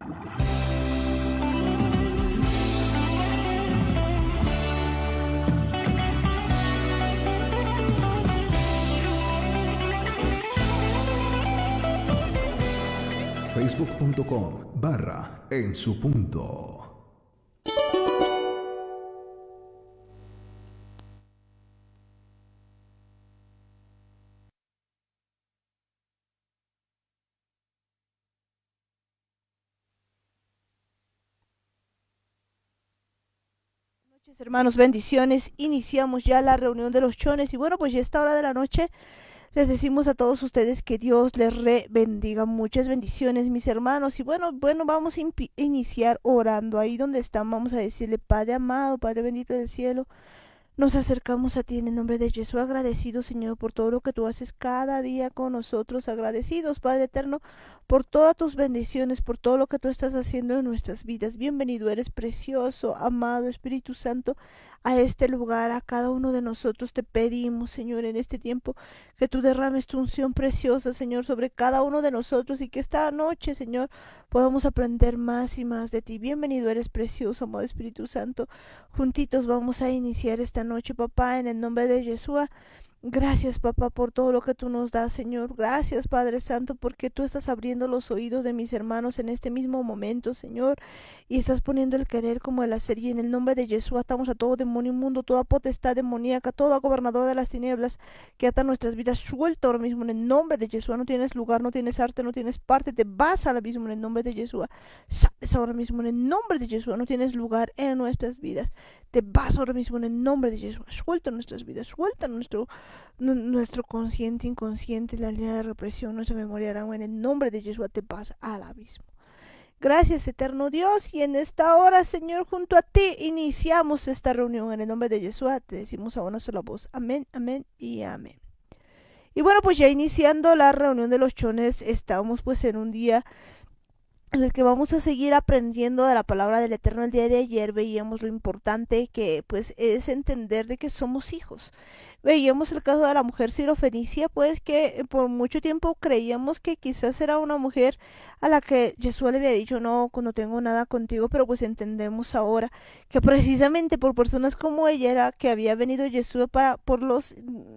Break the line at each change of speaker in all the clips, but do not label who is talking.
Facebook.com/En Su Punto.
Hermanos, bendiciones. Iniciamos ya la reunión de los chones y bueno, pues ya a esta hora de la noche les decimos a todos ustedes que Dios les bendiga. Muchas bendiciones, mis hermanos. Y bueno, vamos a iniciar orando. Ahí donde están, vamos a decirle: Padre amado, Padre bendito del cielo, nos acercamos a ti en el nombre de Jesús, agradecidos, Señor, por todo lo que tú haces cada día con nosotros, agradecidos, Padre eterno, por todas tus bendiciones, por todo lo que tú estás haciendo en nuestras vidas. Bienvenido eres, precioso, amado Espíritu Santo, a este lugar, a cada uno de nosotros. Te pedimos, Señor, en este tiempo, que tú derrames tu unción preciosa, Señor, sobre cada uno de nosotros, y que esta noche, Señor, podamos aprender más y más de ti. Bienvenido eres, precioso, amado Espíritu Santo. Juntitos vamos a iniciar esta noche, papá, en el nombre de Yeshua. Gracias, papá, por todo lo que tú nos das, Señor. Gracias, Padre Santo, porque tú estás abriendo los oídos de mis hermanos en este mismo momento, Señor, y estás poniendo el querer como el hacer. Y en el nombre de Yeshua atamos a todo demonio inmundo, toda potestad demoníaca, toda gobernadora de las tinieblas que ata nuestras vidas. Suelta ahora mismo en el nombre de Yeshua. No tienes lugar, no tienes arte, no tienes parte. Te vas al abismo en el nombre de Yeshua. Sales ahora mismo en el nombre de Yeshua. No tienes lugar en nuestras vidas. Te vas ahora mismo en el nombre de Yeshua. Suelta nuestras vidas, suelta nuestro consciente, inconsciente, la línea de represión, nuestra memoria, en el nombre de Yeshua. Te vas al abismo. Gracias, eterno Dios, y en esta hora, Señor, junto a ti iniciamos esta reunión en el nombre de Yeshua. Te decimos a una sola voz: amén, amén y amén. Y bueno, pues ya iniciando la reunión de los chones, estamos pues en un día en el que vamos a seguir aprendiendo de la palabra del Eterno. El día de ayer veíamos lo importante que pues es entender de que somos hijos. Veíamos el caso de la mujer sirofenicia, pues que por mucho tiempo creíamos que quizás era una mujer a la que Jesús le había dicho: no tengo nada contigo, pero pues entendemos ahora que precisamente por personas como ella era que había venido Jesús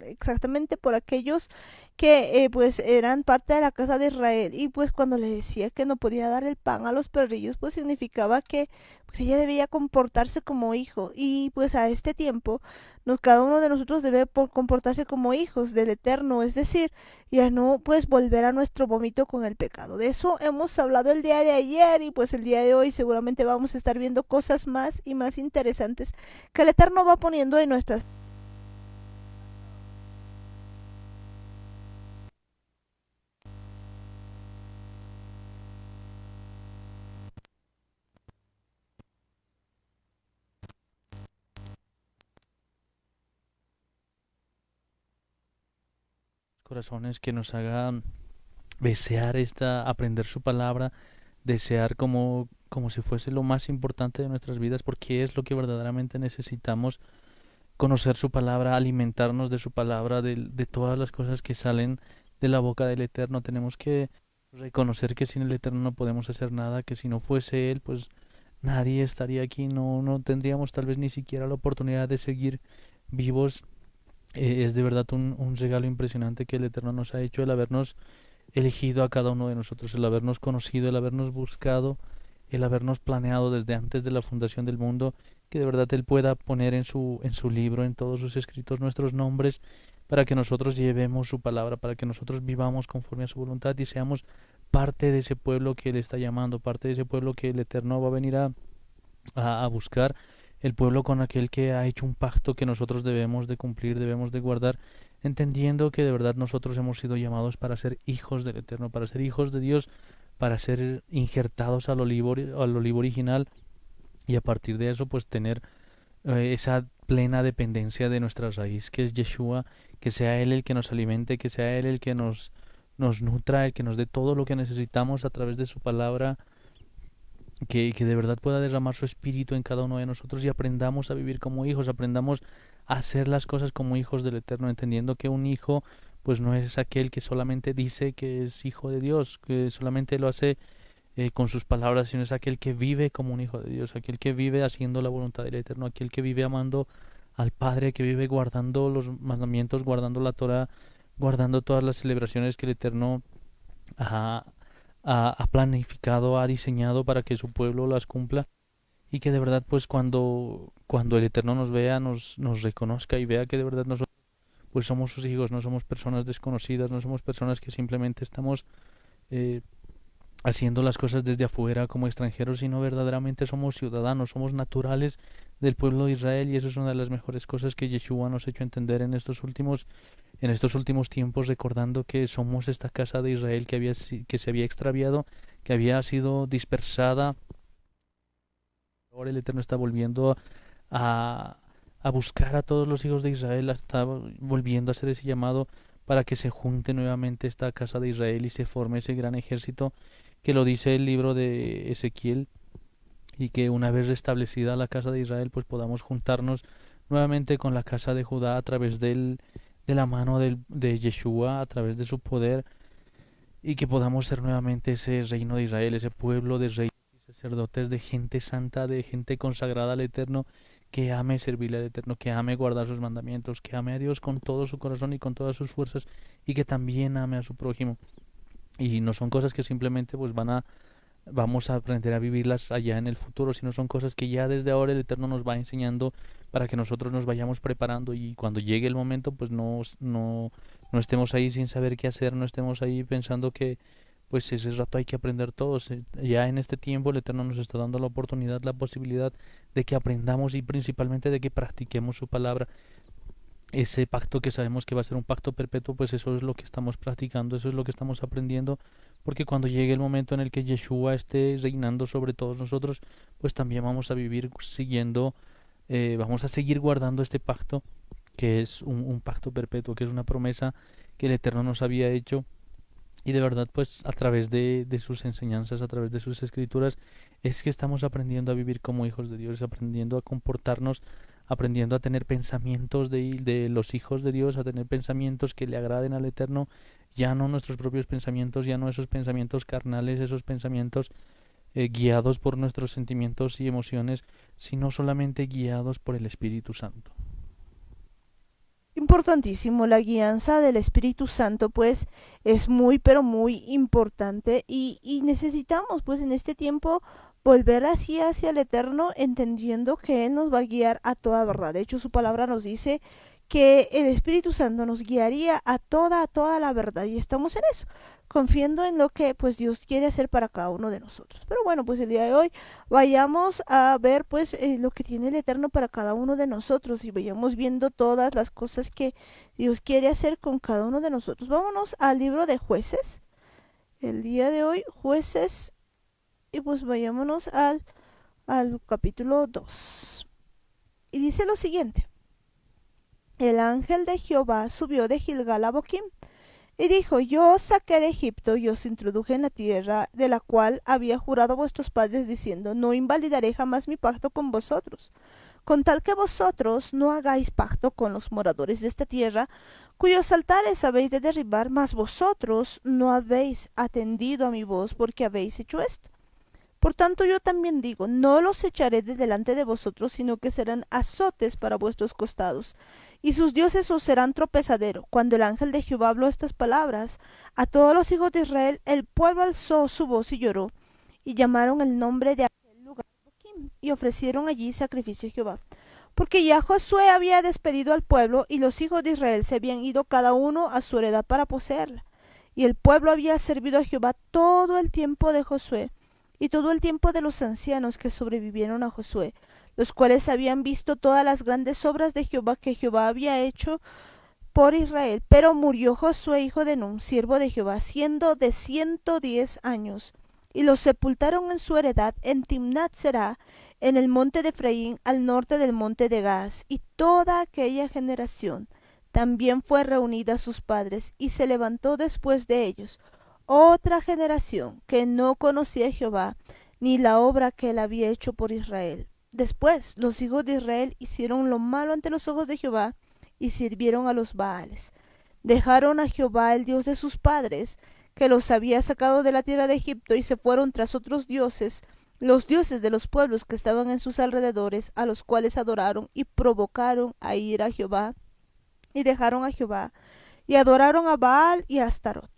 exactamente por aquellos que pues eran parte de la casa de Israel. Y pues cuando le decía que no podía dar el pan a los perrillos, pues significaba que pues ella debía comportarse como hijo. Y pues a este tiempo cada uno de nosotros debe comportarse como hijos del Eterno, es decir, ya no pues volver a nuestro vómito con el pecado. De eso hemos hablado el día de ayer, y pues el día de hoy seguramente vamos a estar viendo cosas más y más interesantes que el Eterno va poniendo en nuestras
corazones, que nos hagan desear aprender su palabra, desear como si fuese lo más importante de nuestras vidas, porque es lo que verdaderamente necesitamos: conocer su palabra, alimentarnos de su palabra, de todas las cosas que salen de la boca del Eterno. Tenemos que reconocer que sin el Eterno no podemos hacer nada, que si no fuese Él, pues nadie estaría aquí, no tendríamos tal vez ni siquiera la oportunidad de seguir vivos. Es de verdad un regalo impresionante que el Eterno nos ha hecho, el habernos elegido a cada uno de nosotros, el habernos conocido, el habernos buscado, el habernos planeado desde antes de la fundación del mundo, que de verdad Él pueda poner en su libro, en todos sus escritos, nuestros nombres, para que nosotros llevemos su palabra, para que nosotros vivamos conforme a su voluntad y seamos parte de ese pueblo que Él está llamando, parte de ese pueblo que el Eterno va a venir a buscar, el pueblo con aquel que ha hecho un pacto que nosotros debemos de cumplir, debemos de guardar, entendiendo que de verdad nosotros hemos sido llamados para ser hijos del Eterno, para ser hijos de Dios, para ser injertados al olivo original, y a partir de eso pues tener esa plena dependencia de nuestra raíz, que es Yeshua, que sea Él el que nos alimente, que sea Él el que nos nutra, el que nos dé todo lo que necesitamos a través de su palabra, que de verdad pueda derramar su espíritu en cada uno de nosotros y aprendamos a vivir como hijos, aprendamos a hacer las cosas como hijos del Eterno, entendiendo que un hijo pues no es aquel que solamente dice que es hijo de Dios, que solamente lo hace con sus palabras, sino es aquel que vive como un hijo de Dios, aquel que vive haciendo la voluntad del Eterno, aquel que vive amando al Padre, que vive guardando los mandamientos, guardando la Torah, guardando todas las celebraciones que el Eterno ha, ha planificado, ha diseñado para que su pueblo las cumpla. Y que de verdad pues cuando el Eterno nos vea, nos reconozca y vea que de verdad nosotros pues somos sus hijos, no somos personas desconocidas, no somos personas que simplemente estamos eh, haciendo las cosas desde afuera como extranjeros, sino verdaderamente somos ciudadanos, somos naturales del pueblo de Israel, y eso es una de las mejores cosas que Yeshua nos ha hecho entender en estos últimos tiempos, recordando que somos esta casa de Israel que se había extraviado, que había sido dispersada. Ahora el Eterno está volviendo a, a buscar a todos los hijos de Israel, está volviendo a hacer ese llamado para que se junte nuevamente esta casa de Israel y se forme ese gran ejército que lo dice el libro de Ezequiel, y que una vez restablecida la casa de Israel pues podamos juntarnos nuevamente con la casa de Judá a través de la mano de Yeshua, a través de su poder, y que podamos ser nuevamente ese reino de Israel, ese pueblo de reyes y sacerdotes, de gente santa, de gente consagrada al Eterno, que ame servirle al Eterno, que ame guardar sus mandamientos, que ame a Dios con todo su corazón y con todas sus fuerzas, y que también ame a su prójimo. Y no son cosas que simplemente pues vamos a aprender a vivirlas allá en el futuro, sino son cosas que ya desde ahora el Eterno nos va enseñando para que nosotros nos vayamos preparando, y cuando llegue el momento pues no estemos ahí sin saber qué hacer, no estemos ahí pensando que pues ese rato hay que aprender todos. Ya en este tiempo el Eterno nos está dando la oportunidad, la posibilidad de que aprendamos y principalmente de que practiquemos su palabra. Ese pacto que sabemos que va a ser un pacto perpetuo, pues eso es lo que estamos practicando, eso es lo que estamos aprendiendo, porque cuando llegue el momento en el que Yeshua esté reinando sobre todos nosotros, pues también vamos a vivir siguiendo, vamos a seguir guardando este pacto, que es un pacto perpetuo, que es una promesa que el Eterno nos había hecho. Y de verdad, pues a través de sus enseñanzas, a través de sus escrituras, es que estamos aprendiendo a vivir como hijos de Dios, aprendiendo a comportarnos, aprendiendo a tener pensamientos de los hijos de Dios, a tener pensamientos que le agraden al Eterno, ya no nuestros propios pensamientos, ya no esos pensamientos carnales, esos pensamientos guiados por nuestros sentimientos y emociones, sino solamente guiados por el Espíritu Santo.
Importantísimo, la guianza del Espíritu Santo pues es muy pero muy importante, y necesitamos pues en este tiempo volver así hacia el Eterno, entendiendo que Él nos va a guiar a toda verdad. De hecho, su palabra nos dice que el Espíritu Santo nos guiaría a toda la verdad, y estamos en eso, confiando en lo que pues Dios quiere hacer para cada uno de nosotros. Pero bueno, pues el día de hoy vayamos a ver pues lo que tiene el Eterno para cada uno de nosotros, y vayamos viendo todas las cosas que Dios quiere hacer con cada uno de nosotros. Vámonos al libro de Jueces, el día de hoy, Jueces, y pues vayámonos al capítulo 2. Y dice lo siguiente: el ángel de Jehová subió de Gilgal a Boquim, y dijo: yo os saqué de Egipto y os introduje en la tierra de la cual había jurado a vuestros padres, diciendo: no invalidaré jamás mi pacto con vosotros, con tal que vosotros no hagáis pacto con los moradores de esta tierra, cuyos altares habéis de derribar, mas vosotros no habéis atendido a mi voz, porque habéis hecho esto. Por tanto yo también digo: no los echaré de delante de vosotros, sino que serán azotes para vuestros costados, y sus dioses os serán tropezadero. Cuando el ángel de Jehová habló estas palabras a todos los hijos de Israel, el pueblo alzó su voz y lloró, y llamaron el nombre de aquel lugar Boquim, y ofrecieron allí sacrificio a Jehová. Porque ya Josué había despedido al pueblo, y los hijos de Israel se habían ido cada uno a su heredad para poseerla. Y el pueblo había servido a Jehová todo el tiempo de Josué, y todo el tiempo de los ancianos que sobrevivieron a Josué, los cuales habían visto todas las grandes obras de Jehová que Jehová había hecho por Israel. Pero murió Josué, hijo de Nun, siervo de Jehová, siendo de 110 años, y lo sepultaron en su heredad en Timnat Será, en el monte de Efraín, al norte del monte de Gaz. Y toda aquella generación también fue reunida a sus padres, y se levantó después de ellos otra generación que no conocía a Jehová, ni la obra que él había hecho por Israel. Después los hijos de Israel hicieron lo malo ante los ojos de Jehová, y sirvieron a los Baales. Dejaron a Jehová, el Dios de sus padres, que los había sacado de la tierra de Egipto, y se fueron tras otros dioses, los dioses de los pueblos que estaban en sus alrededores, a los cuales adoraron y provocaron a ir a Jehová, y dejaron a Jehová, y adoraron a Baal y a Astarot.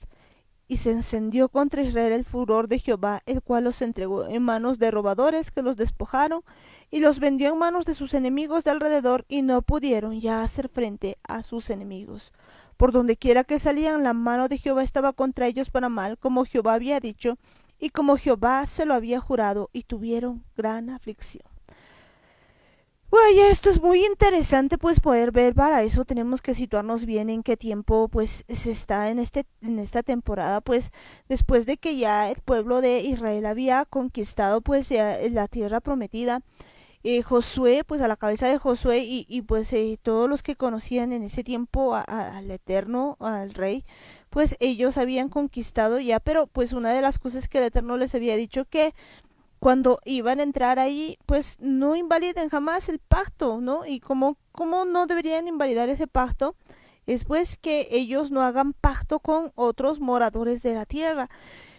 Y se encendió contra Israel el furor de Jehová, el cual los entregó en manos de robadores que los despojaron, y los vendió en manos de sus enemigos de alrededor, y no pudieron ya hacer frente a sus enemigos. Por donde quiera que salían, la mano de Jehová estaba contra ellos para mal, como Jehová había dicho, y como Jehová se lo había jurado, y tuvieron gran aflicción. Bueno, esto es muy interesante pues poder ver. Para eso tenemos que situarnos bien en qué tiempo pues se está en esta temporada, pues después de que ya el pueblo de Israel había conquistado pues la tierra prometida. Josué, pues a la cabeza de Josué y pues todos los que conocían en ese tiempo al Eterno, al Rey, pues ellos habían conquistado ya, pero pues una de las cosas que el Eterno les había dicho, que cuando iban a entrar ahí, pues no invaliden jamás el pacto, ¿no? Y cómo no deberían invalidar ese pacto, es pues que ellos no hagan pacto con otros moradores de la tierra.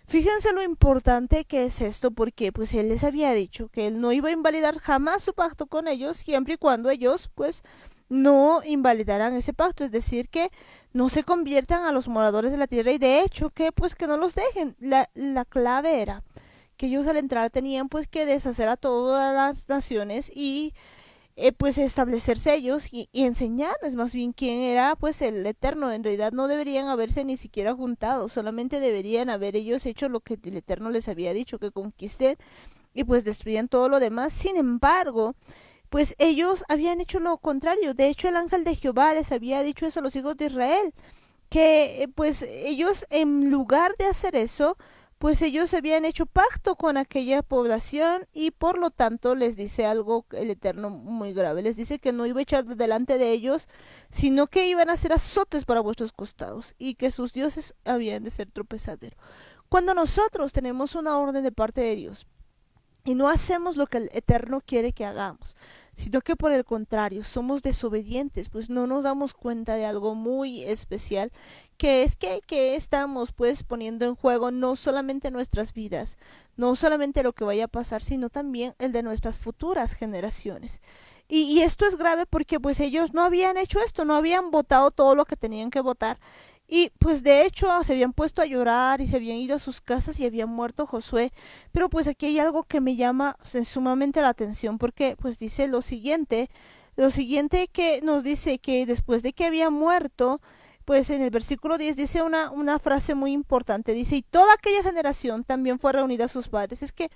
Fíjense lo importante que es esto, porque pues él les había dicho que él no iba a invalidar jamás su pacto con ellos, siempre y cuando ellos pues no invalidaran ese pacto, es decir, que no se conviertan a los moradores de la tierra, y de hecho que pues que no los dejen. La clave era que ellos al entrar tenían pues que deshacer a todas las naciones y pues establecerse ellos y enseñarles más bien quién era pues el Eterno. En realidad no deberían haberse ni siquiera juntado, solamente deberían haber ellos hecho lo que el Eterno les había dicho, que conquisten y pues destruyan todo lo demás. Sin embargo, pues ellos habían hecho lo contrario. De hecho, el ángel de Jehová les había dicho eso a los hijos de Israel, que pues ellos en lugar de hacer eso, pues ellos habían hecho pacto con aquella población, y por lo tanto les dice algo el Eterno muy grave. Les dice que no iba a echar delante de ellos, sino que iban a hacer azotes para vuestros costados, y que sus dioses habían de ser tropezadero. Cuando nosotros tenemos una orden de parte de Dios y no hacemos lo que el Eterno quiere que hagamos, sino que por el contrario somos desobedientes, pues no nos damos cuenta de algo muy especial, que es que estamos pues poniendo en juego no solamente nuestras vidas, no solamente lo que vaya a pasar, sino también el de nuestras futuras generaciones. Y esto es grave porque pues ellos no habían hecho esto, no habían votado todo lo que tenían que votar. Y pues de hecho se habían puesto a llorar y se habían ido a sus casas y habían muerto Josué. Pero pues aquí hay algo que me llama sumamente la atención, porque pues dice lo siguiente que nos dice, que después de que había muerto, pues en el versículo 10 dice una frase muy importante, dice, y toda aquella generación también fue reunida a sus padres. Es que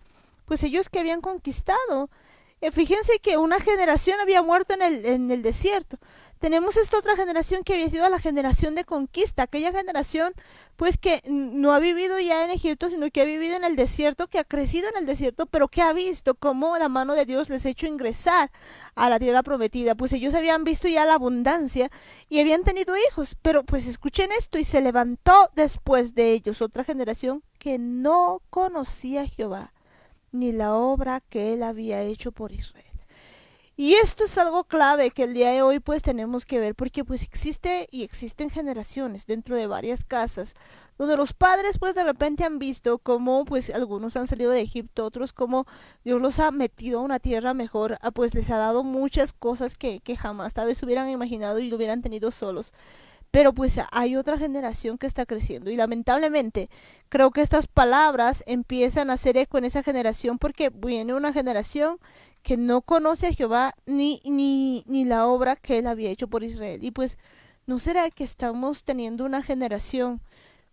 pues ellos que habían conquistado, fíjense que una generación había muerto en el desierto. Tenemos esta otra generación que había sido la generación de conquista, aquella generación pues que no ha vivido ya en Egipto, sino que ha vivido en el desierto, que ha crecido en el desierto, pero que ha visto cómo la mano de Dios les ha hecho ingresar a la tierra prometida. Pues ellos habían visto ya la abundancia y habían tenido hijos, pero pues escuchen esto, y se levantó después de ellos otra generación que no conocía a Jehová, ni la obra que él había hecho por Israel. Y esto es algo clave que el día de hoy pues tenemos que ver, porque pues existen generaciones dentro de varias casas donde los padres pues de repente han visto cómo pues algunos han salido de Egipto, otros como Dios los ha metido a una tierra mejor, pues les ha dado muchas cosas que jamás tal vez hubieran imaginado y lo hubieran tenido solos. Pero pues hay otra generación que está creciendo, y lamentablemente creo que estas palabras empiezan a hacer eco en esa generación, porque viene una generación que no conoce a Jehová ni la obra que él había hecho por Israel. Y pues no será que estamos teniendo una generación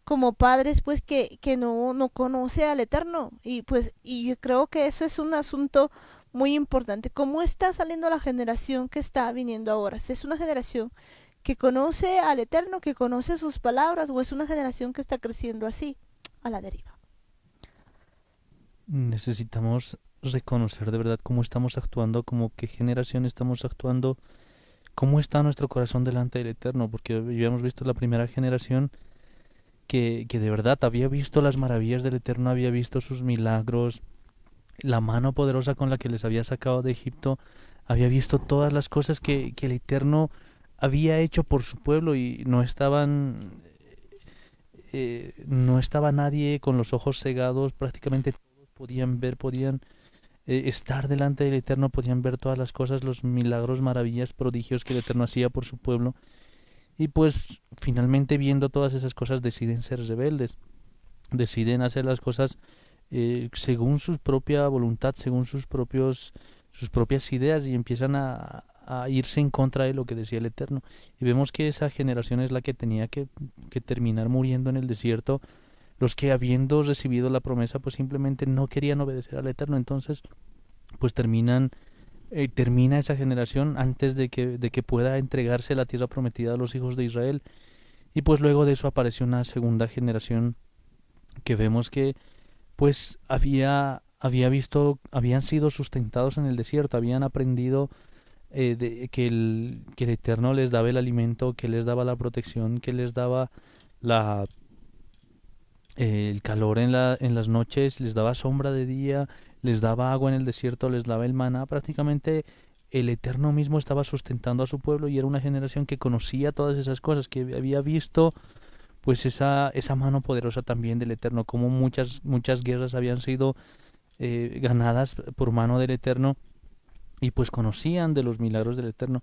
como padres pues que no conoce al Eterno. Y pues yo creo que eso es un asunto muy importante. ¿Cómo está saliendo la generación que está viniendo ahora? ¿Es una generación que conoce al Eterno, que conoce sus palabras, o es una generación que está creciendo así, a la deriva?
Necesitamos reconocer de verdad cómo estamos actuando, como qué generación estamos actuando, cómo está nuestro corazón delante del Eterno, porque habíamos visto la primera generación que de verdad había visto las maravillas del Eterno, había visto sus milagros, la mano poderosa con la que les había sacado de Egipto, había visto todas las cosas que el Eterno había hecho por su pueblo y no estaba nadie con los ojos cegados, prácticamente todos podían ver, podían estar delante del Eterno, podían ver todas las cosas, los milagros, maravillas, prodigios que el Eterno hacía por su pueblo. Y pues finalmente viendo todas esas cosas deciden ser rebeldes, deciden hacer las cosas según su propia voluntad, según sus propias ideas y empiezan a irse en contra de lo que decía el Eterno. Y vemos que esa generación es la que tenía que terminar muriendo en el desierto. Los que habiendo recibido la promesa pues simplemente no querían obedecer al Eterno. Entonces pues termina esa generación antes de que pueda entregarse la tierra prometida a los hijos de Israel. Y pues luego de eso apareció una segunda generación que vemos que pues habían sido sustentados en el desierto, habían aprendido que el Eterno les daba el alimento, que les daba la protección, que les daba la, el calor en las noches, les daba sombra de día, les daba agua en el desierto, les daba el maná. Prácticamente el Eterno mismo estaba sustentando a su pueblo y era una generación que conocía todas esas cosas, que había visto pues esa mano poderosa también del Eterno, como muchas guerras habían sido ganadas por mano del Eterno y pues conocían de los milagros del Eterno.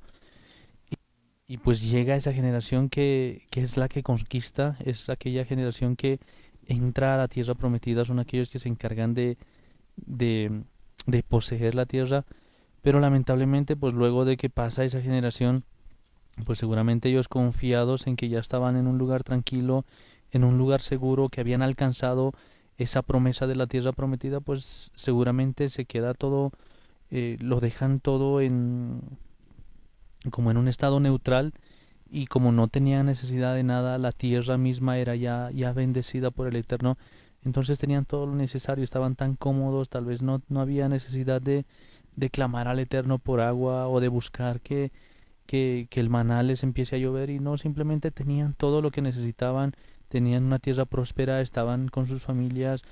Y pues llega esa generación que es la que conquista, es aquella generación que entra a la tierra prometida, son aquellos que se encargan de, de poseer la tierra, pero lamentablemente pues luego de que pasa esa generación, pues seguramente ellos confiados en que ya estaban en un lugar tranquilo, en un lugar seguro, que habían alcanzado esa promesa de la tierra prometida, pues seguramente se queda todo, lo dejan todo como en un estado neutral y como no tenía necesidad de nada, la tierra misma era ya bendecida por el Eterno, entonces tenían todo lo necesario, estaban tan cómodos, tal vez no había necesidad de clamar al Eterno por agua o de buscar que el maná les empiece a llover y no, simplemente tenían todo lo que necesitaban, tenían una tierra próspera, estaban con sus familias,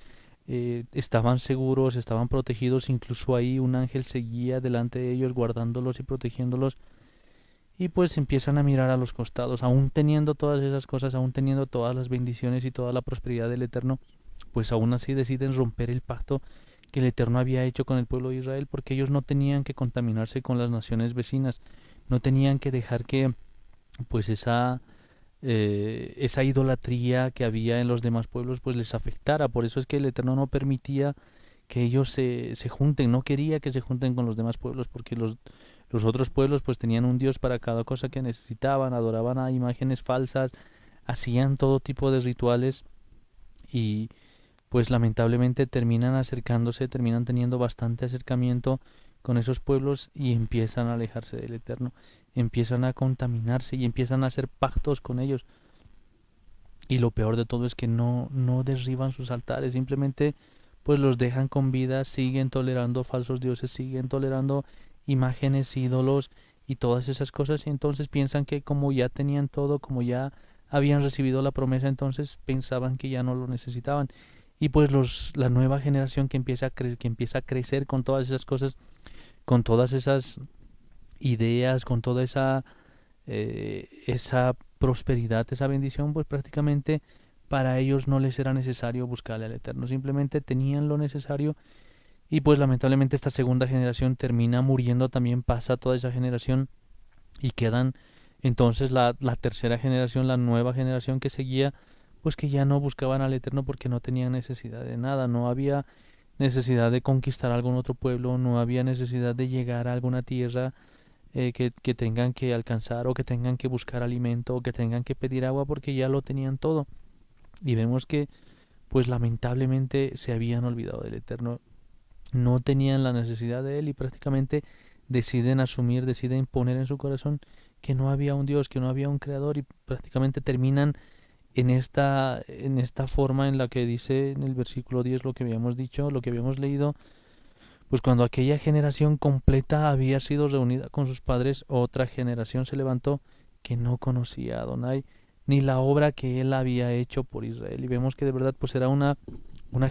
estaban seguros, estaban protegidos, incluso ahí un ángel seguía delante de ellos guardándolos y protegiéndolos y pues empiezan a mirar a los costados, aún teniendo todas esas cosas, aún teniendo todas las bendiciones y toda la prosperidad del Eterno, pues aún así deciden romper el pacto que el Eterno había hecho con el pueblo de Israel, porque ellos no tenían que contaminarse con las naciones vecinas, no tenían que dejar que pues esa idolatría que había en los demás pueblos pues les afectara. Por eso es que el Eterno no permitía que ellos se junten, no quería que se junten con los demás pueblos, porque los otros pueblos pues tenían un Dios para cada cosa que necesitaban, adoraban a imágenes falsas, hacían todo tipo de rituales y pues lamentablemente terminan acercándose, terminan teniendo bastante acercamiento con esos pueblos y empiezan a alejarse del Eterno, empiezan a contaminarse y empiezan a hacer pactos con ellos. Y lo peor de todo es que no derriban sus altares, simplemente pues los dejan con vida, siguen tolerando falsos dioses, siguen tolerando imágenes, ídolos y todas esas cosas y entonces piensan que como ya tenían todo, como ya habían recibido la promesa, entonces pensaban que ya no lo necesitaban. Y pues la nueva generación que empieza a crecer con todas esas cosas, con todas esas ideas, con toda esa prosperidad, esa bendición, pues prácticamente para ellos no les era necesario buscarle al Eterno, simplemente tenían lo necesario y pues lamentablemente esta segunda generación termina muriendo, también pasa toda esa generación y quedan entonces la tercera generación, la nueva generación que seguía, pues que ya no buscaban al Eterno porque no tenían necesidad de nada, no había necesidad de conquistar algún otro pueblo, no había necesidad de llegar a alguna tierra que tengan que alcanzar o que tengan que buscar alimento o que tengan que pedir agua porque ya lo tenían todo. Y vemos que pues lamentablemente se habían olvidado del Eterno, no tenían la necesidad de Él y prácticamente deciden poner en su corazón que no había un Dios, que no había un Creador y prácticamente terminan en esta forma en la que dice en el versículo 10 lo que habíamos dicho, lo que habíamos leído, pues cuando aquella generación completa había sido reunida con sus padres, otra generación se levantó que no conocía a Adonai ni la obra que él había hecho por Israel. Y vemos que de verdad pues era una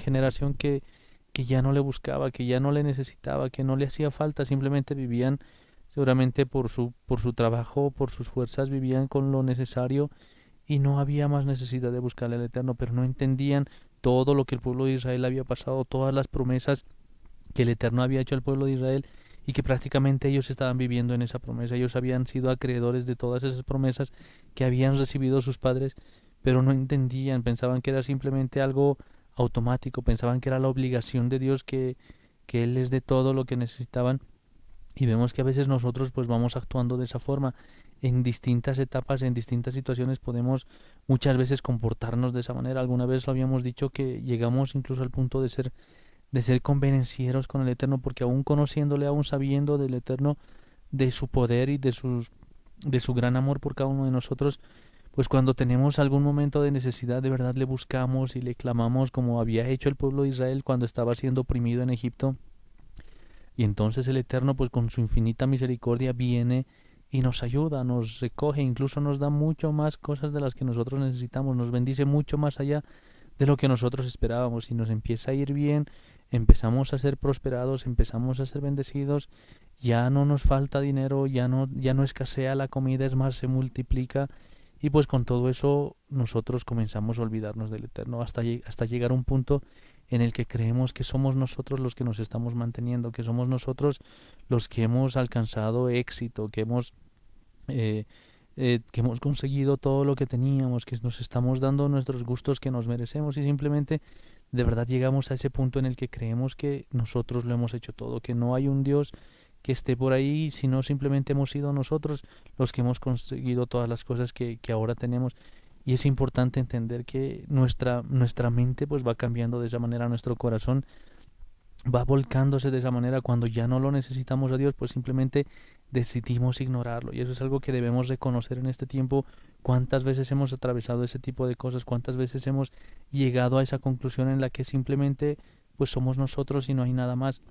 generación que ya no le buscaba, que ya no le necesitaba, que no le hacía falta, simplemente vivían seguramente por su trabajo, por sus fuerzas, vivían con lo necesario y no había más necesidad de buscarle al Eterno, pero no entendían todo lo que el pueblo de Israel había pasado, todas las promesas que el Eterno había hecho al pueblo de Israel y que prácticamente ellos estaban viviendo en esa promesa. Ellos habían sido acreedores de todas esas promesas que habían recibido sus padres, pero no entendían, pensaban que era simplemente algo automático, pensaban que era la obligación de Dios que Él les dé todo lo que necesitaban. Y vemos que a veces nosotros pues vamos actuando de esa forma. En distintas etapas, en distintas situaciones podemos muchas veces comportarnos de esa manera. Alguna vez lo habíamos dicho que llegamos incluso al punto de ser convenencieros con el Eterno, porque aún conociéndole, aún sabiendo del Eterno, de su poder y de su gran amor por cada uno de nosotros, pues cuando tenemos algún momento de necesidad, de verdad le buscamos y le clamamos como había hecho el pueblo de Israel cuando estaba siendo oprimido en Egipto. Y entonces el Eterno, pues con su infinita misericordia, viene y nos ayuda, nos recoge, incluso nos da mucho más cosas de las que nosotros necesitamos, nos bendice mucho más allá de lo que nosotros esperábamos y nos empieza a ir bien, empezamos a ser prosperados, empezamos a ser bendecidos, ya no nos falta dinero, ya no escasea la comida, es más, se multiplica y pues con todo eso nosotros comenzamos a olvidarnos del Eterno hasta llegar a un punto en el que creemos que somos nosotros los que nos estamos manteniendo, que somos nosotros los que hemos alcanzado éxito, que hemos conseguido todo lo que teníamos, que nos estamos dando nuestros gustos que nos merecemos y simplemente de verdad llegamos a ese punto en el que creemos que nosotros lo hemos hecho todo, que no hay un Dios que esté por ahí, sino simplemente hemos sido nosotros los que hemos conseguido todas las cosas que ahora tenemos. Y es importante entender que nuestra mente pues va cambiando de esa manera, nuestro corazón va volcándose de esa manera. Cuando ya no lo necesitamos a Dios, pues simplemente decidimos ignorarlo. Y eso es algo que debemos reconocer en este tiempo. Cuántas veces hemos atravesado ese tipo de cosas, cuántas veces hemos llegado a esa conclusión en la que simplemente pues somos nosotros y no hay nada más.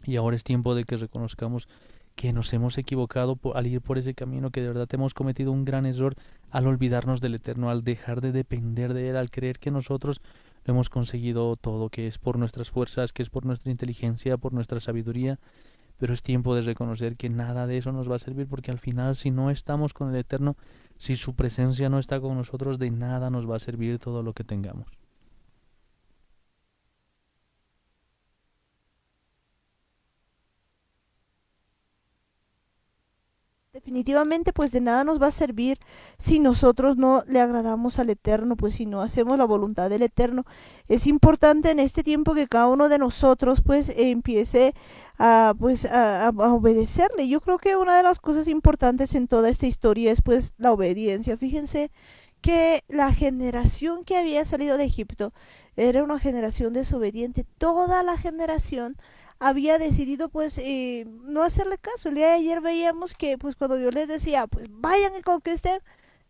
Y ahora es tiempo de que reconozcamos que nos hemos equivocado al ir por ese camino, que de verdad hemos cometido un gran error al olvidarnos del Eterno, al dejar de depender de Él, al creer que nosotros lo hemos conseguido todo, que es por nuestras fuerzas, que es por nuestra inteligencia, por nuestra sabiduría. Pero es tiempo de reconocer que nada de eso nos va a servir, porque al final, si no estamos con el Eterno, si su presencia no está con nosotros, de nada nos va a servir todo lo que tengamos.
Definitivamente, pues de nada nos va a servir si nosotros no le agradamos al Eterno, pues si no hacemos la voluntad del Eterno. Es importante en este tiempo que cada uno de nosotros pues empiece a obedecerle. Yo creo que una de las cosas importantes en toda esta historia es pues la obediencia. Fíjense que la generación que había salido de Egipto era una generación desobediente. Toda la generación había decidido pues no hacerle caso. El día de ayer veíamos que pues cuando Dios les decía pues vayan y conquisten,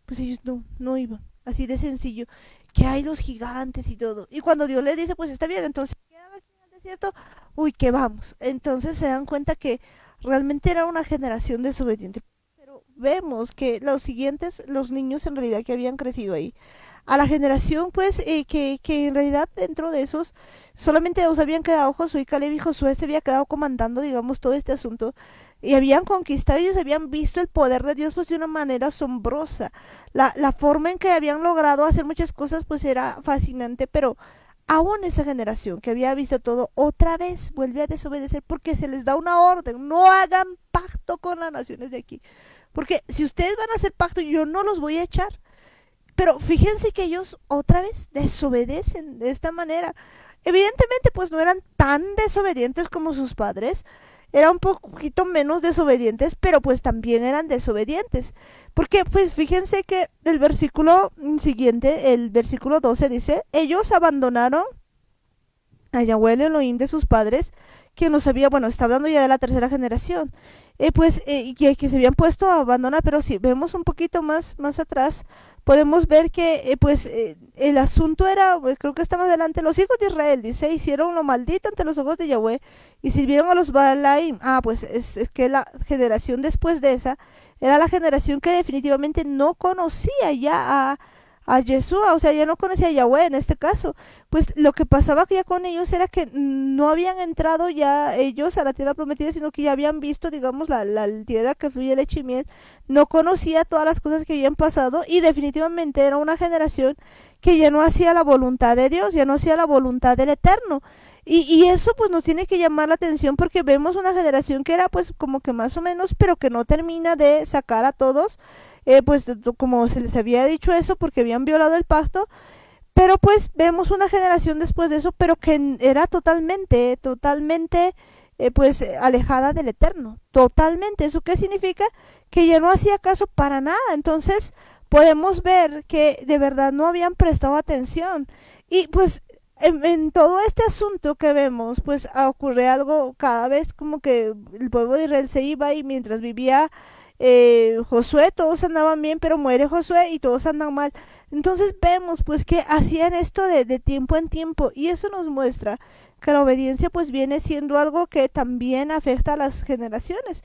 pues ellos no iban, así de sencillo, que hay los gigantes y todo. Y cuando Dios les dice pues está bien, entonces quedan aquí en el desierto, uy, que vamos. Entonces se dan cuenta que realmente era una generación desobediente. Pero vemos que los siguientes, los niños en realidad que habían crecido ahí, a la generación pues que en realidad dentro de esos solamente dos habían quedado, Josué y Caleb, y Josué se había quedado comandando digamos todo este asunto y habían conquistado, ellos habían visto el poder de Dios pues de una manera asombrosa. La forma en que habían logrado hacer muchas cosas pues era fascinante, pero aún esa generación que había visto todo otra vez vuelve a desobedecer porque se les da una orden: no hagan pacto con las naciones de aquí, porque si ustedes van a hacer pacto yo no los voy a echar. Pero fíjense que ellos otra vez desobedecen de esta manera. Evidentemente pues no eran tan desobedientes como sus padres, eran un poquito menos desobedientes, pero pues también eran desobedientes. Porque pues fíjense que el versículo siguiente, el versículo 12 dice: ellos abandonaron a Yahweh el Elohim de sus padres, quien los había, bueno, está hablando ya de la tercera generación, que se habían puesto a abandonar. Pero si vemos un poquito más atrás, podemos ver que el asunto era, creo que está más adelante: los hijos de Israel, dice, hicieron lo maldito ante los ojos de Yahweh y sirvieron a los Baalaim. Pues es que la generación después de esa era la generación que definitivamente no conocía ya a Yeshua, o sea, ya no conocía a Yahweh en este caso. Pues lo que pasaba ya con ellos era que no habían entrado ya ellos a la tierra prometida, sino que ya habían visto, digamos, la tierra que fluye leche y miel, no conocía todas las cosas que habían pasado y definitivamente era una generación que ya no hacía la voluntad de Dios, ya no hacía la voluntad del Eterno. Y eso pues nos tiene que llamar la atención porque vemos una generación que era pues como que más o menos, pero que no termina de sacar a todos, pues como se les había dicho eso porque habían violado el pacto, pero pues vemos una generación después de eso, pero que era totalmente pues alejada del Eterno, totalmente. ¿Eso qué significa? Que ya no hacía caso para nada. Entonces podemos ver que de verdad no habían prestado atención. Y pues en todo este asunto que vemos, pues ocurre algo cada vez como que el pueblo de Israel se iba y mientras vivía Josué todos andaban bien, pero muere Josué y todos andan mal. Entonces vemos pues que hacían esto de tiempo en tiempo y eso nos muestra que la obediencia pues viene siendo algo que también afecta a las generaciones.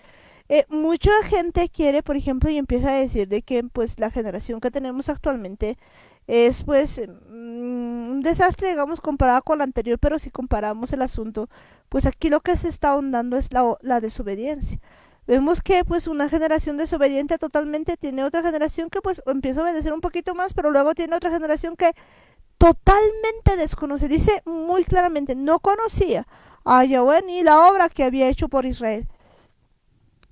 Mucha gente quiere, por ejemplo, y empieza a decir de que pues la generación que tenemos actualmente es pues un desastre, digamos, comparado con la anterior, pero si comparamos el asunto, pues aquí lo que se está ahondando es la desobediencia. Vemos que pues una generación desobediente totalmente tiene otra generación que pues empieza a obedecer un poquito más, pero luego tiene otra generación que totalmente desconoce, dice muy claramente, no conocía a Yahweh ni la obra que había hecho por Israel.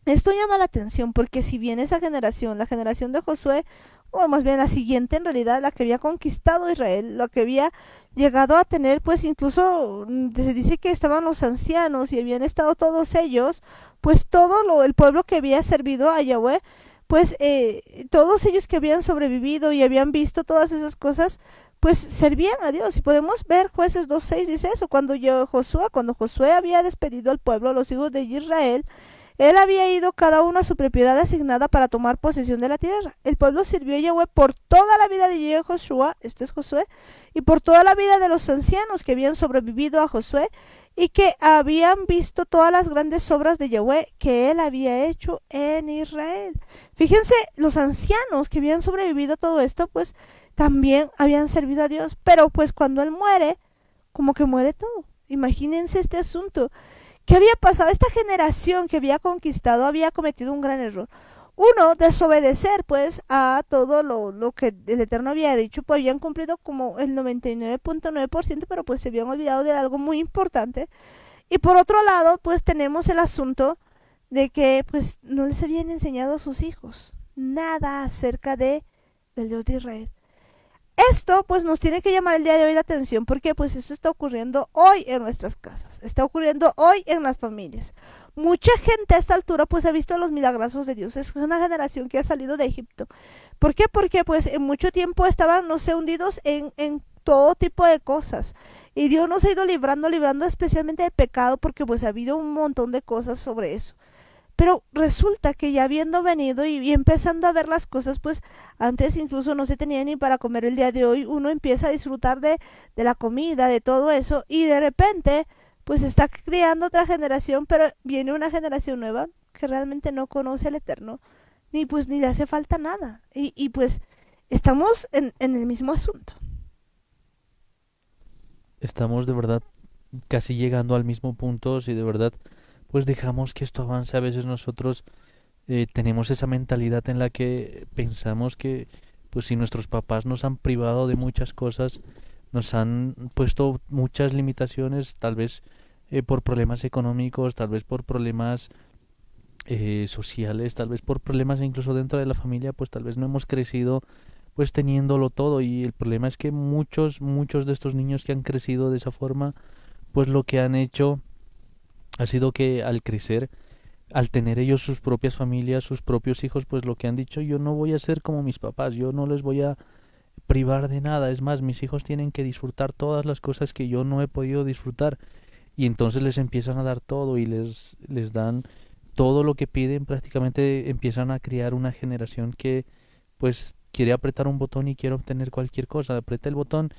Esto llama la atención porque si bien esa generación, la generación de Josué, o más bien la siguiente en realidad, la que había conquistado Israel, la que había llegado a tener, pues incluso se dice que estaban los ancianos y habían estado todos ellos, pues el pueblo que había servido a Yahweh, pues todos ellos que habían sobrevivido y habían visto todas esas cosas, pues servían a Dios. Y podemos ver Jueces 2:6 dice eso, cuando Josué había despedido al pueblo, los hijos de Israel, él había ido cada uno a su propiedad asignada para tomar posesión de la tierra. El pueblo sirvió a Yahweh por toda la vida de Josué, esto es Josué, y por toda la vida de los ancianos que habían sobrevivido a Josué y que habían visto todas las grandes obras de Yahweh que él había hecho en Israel. Fíjense, los ancianos que habían sobrevivido a todo esto, pues también habían servido a Dios, pero pues cuando él muere, como que muere todo. Imagínense este asunto. ¿Qué había pasado? Esta generación que había conquistado había cometido un gran error. Uno, desobedecer pues a todo lo que el Eterno había dicho, pues habían cumplido como el 99.9%, pero pues se habían olvidado de algo muy importante. Y por otro lado, pues tenemos el asunto de que pues no les habían enseñado a sus hijos nada acerca del Dios de Israel. Esto pues nos tiene que llamar el día de hoy la atención porque pues esto está ocurriendo hoy en nuestras casas, está ocurriendo hoy en las familias. Mucha gente a esta altura pues ha visto los milagros de Dios, es una generación que ha salido de Egipto. ¿Por qué? Porque pues en mucho tiempo estaban, no sé, hundidos en todo tipo de cosas. Y Dios nos ha ido librando especialmente de pecado porque pues ha habido un montón de cosas sobre eso. Pero resulta que ya habiendo venido y empezando a ver las cosas, pues antes incluso no se tenía ni para comer el día de hoy, uno empieza a disfrutar de la comida, de todo eso, y de repente pues está criando otra generación, pero viene una generación nueva que realmente no conoce al Eterno, ni le hace falta nada. Y pues estamos en el mismo asunto.
Estamos de verdad casi llegando al mismo punto, si de verdad pues dejamos que esto avance. A veces nosotros tenemos esa mentalidad en la que pensamos que pues si nuestros papás nos han privado de muchas cosas, nos han puesto muchas limitaciones, tal vez por problemas económicos, tal vez por problemas sociales, tal vez por problemas incluso dentro de la familia, pues tal vez no hemos crecido pues teniéndolo todo. Y el problema es que muchos de estos niños que han crecido de esa forma, pues lo que han hecho ha sido que al crecer, al tener ellos sus propias familias, sus propios hijos, pues lo que han dicho: yo no voy a ser como mis papás, yo no les voy a privar de nada, es más, mis hijos tienen que disfrutar todas las cosas que yo no he podido disfrutar. Y entonces les empiezan a dar todo y les dan todo lo que piden. Prácticamente empiezan a criar una generación que pues quiere apretar un botón y quiere obtener cualquier cosa. Aprieta el botón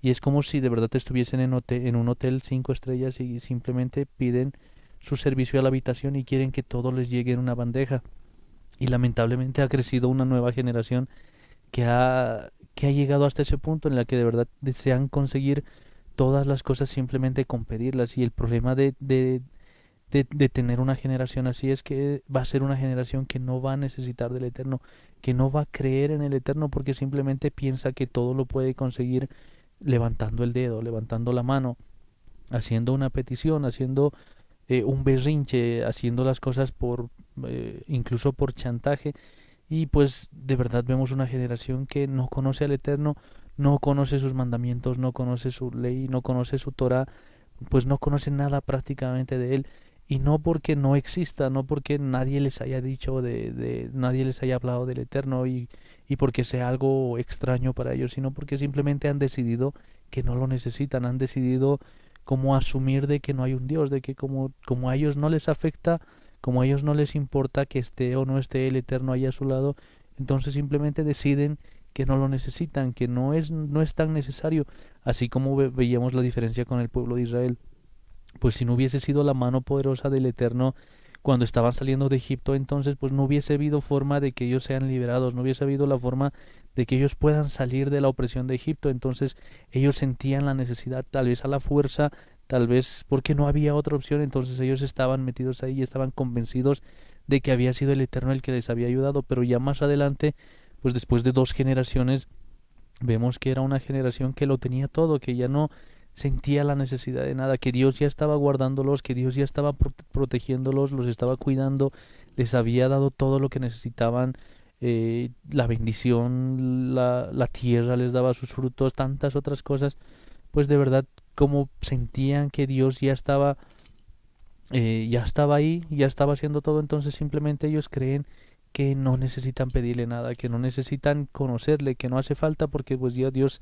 y es como si de verdad estuviesen en un hotel 5 estrellas y simplemente piden su servicio a la habitación y quieren que todo les llegue en una bandeja. Y lamentablemente ha crecido una nueva generación que que ha llegado hasta ese punto en el que de verdad desean conseguir todas las cosas simplemente con pedirlas. Y el problema de tener una generación así es que va a ser una generación que no va a necesitar del Eterno, que no va a creer en el Eterno porque simplemente piensa que todo lo puede conseguir levantando el dedo, levantando la mano, haciendo una petición, haciendo un berrinche, haciendo las cosas por incluso por chantaje. Y pues de verdad vemos una generación que no conoce al Eterno, no conoce sus mandamientos, no conoce su ley, no conoce su Torah, pues no conoce nada prácticamente de él. Y no porque no exista, no porque nadie les haya dicho nadie les haya hablado del Eterno y porque sea algo extraño para ellos, sino porque simplemente han decidido que no lo necesitan, han decidido como asumir de que no hay un Dios, de que como a ellos no les afecta, como a ellos no les importa que esté o no esté el Eterno ahí a su lado, entonces simplemente deciden que no lo necesitan, que no es tan necesario, así como veíamos la diferencia con el pueblo de Israel. Pues si no hubiese sido la mano poderosa del Eterno cuando estaban saliendo de Egipto, entonces pues no hubiese habido forma de que ellos sean liberados, no hubiese habido la forma de que ellos puedan salir de la opresión de Egipto. Entonces ellos sentían la necesidad, tal vez a la fuerza, tal vez porque no había otra opción, entonces ellos estaban metidos ahí y estaban convencidos de que había sido el Eterno el que les había ayudado. Pero ya más adelante, pues después de 2 generaciones, vemos que era una generación que lo tenía todo, que ya no sentía la necesidad de nada, que Dios ya estaba guardándolos, que Dios ya estaba protegiéndolos, los estaba cuidando, les había dado todo lo que necesitaban, la bendición, la tierra les daba sus frutos, tantas otras cosas. Pues de verdad, como sentían que Dios ya estaba ahí, ya estaba haciendo todo, entonces simplemente ellos creen que no necesitan pedirle nada, que no necesitan conocerle, que no hace falta porque pues ya Dios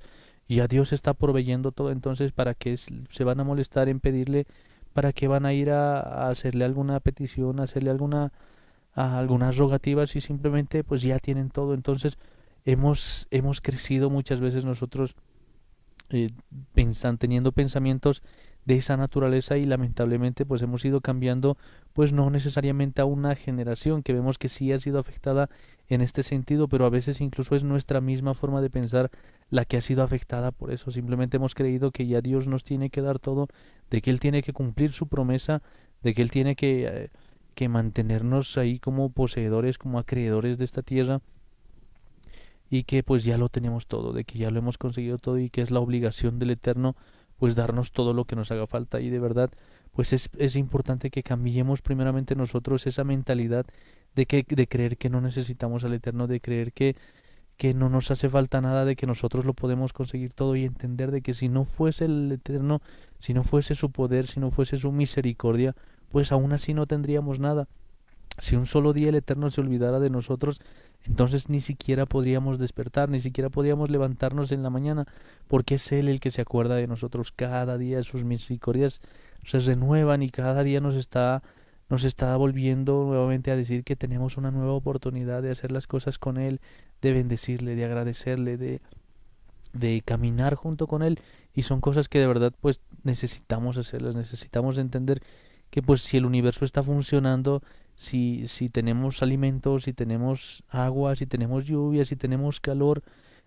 está proveyendo todo. Entonces ¿para qué se van a molestar en pedirle? ¿Para qué van a ir a hacerle alguna petición, a hacerle algunas rogativas si simplemente pues ya tienen todo? Entonces hemos crecido muchas veces nosotros eh, teniendo pensamientos de esa naturaleza, y lamentablemente pues hemos ido cambiando, pues no necesariamente a una generación que vemos que sí ha sido afectada en este sentido, pero a veces incluso es nuestra misma forma de pensar la que ha sido afectada por eso. Simplemente hemos creído que ya Dios nos tiene que dar todo, de que Él tiene que cumplir su promesa, de que Él tiene que mantenernos ahí como poseedores, como acreedores de esta tierra, y que pues ya lo tenemos todo, de que ya lo hemos conseguido todo y que es la obligación del Eterno pues darnos todo lo que nos haga falta. Y de verdad pues es importante que cambiemos primeramente nosotros esa mentalidad de creer que no necesitamos al Eterno, de creer que no nos hace falta nada, de que nosotros lo podemos conseguir todo, y entender de que si no fuese el Eterno, si no fuese su poder, si no fuese su misericordia, pues aún así no tendríamos nada. Si un solo día el Eterno se olvidara de nosotros, entonces ni siquiera podríamos despertar, ni siquiera podríamos levantarnos en la mañana, porque es Él el que se acuerda de nosotros cada día. Sus misericordias se renuevan y cada día nos está volviendo nuevamente a decir que tenemos una nueva oportunidad de hacer las cosas con Él, de bendecirle, de agradecerle, de caminar junto con Él. Y son cosas que de verdad pues necesitamos hacerlas, necesitamos entender que pues si el universo está funcionando, si tenemos alimentos, si tenemos agua, si tenemos lluvia, si tenemos calor,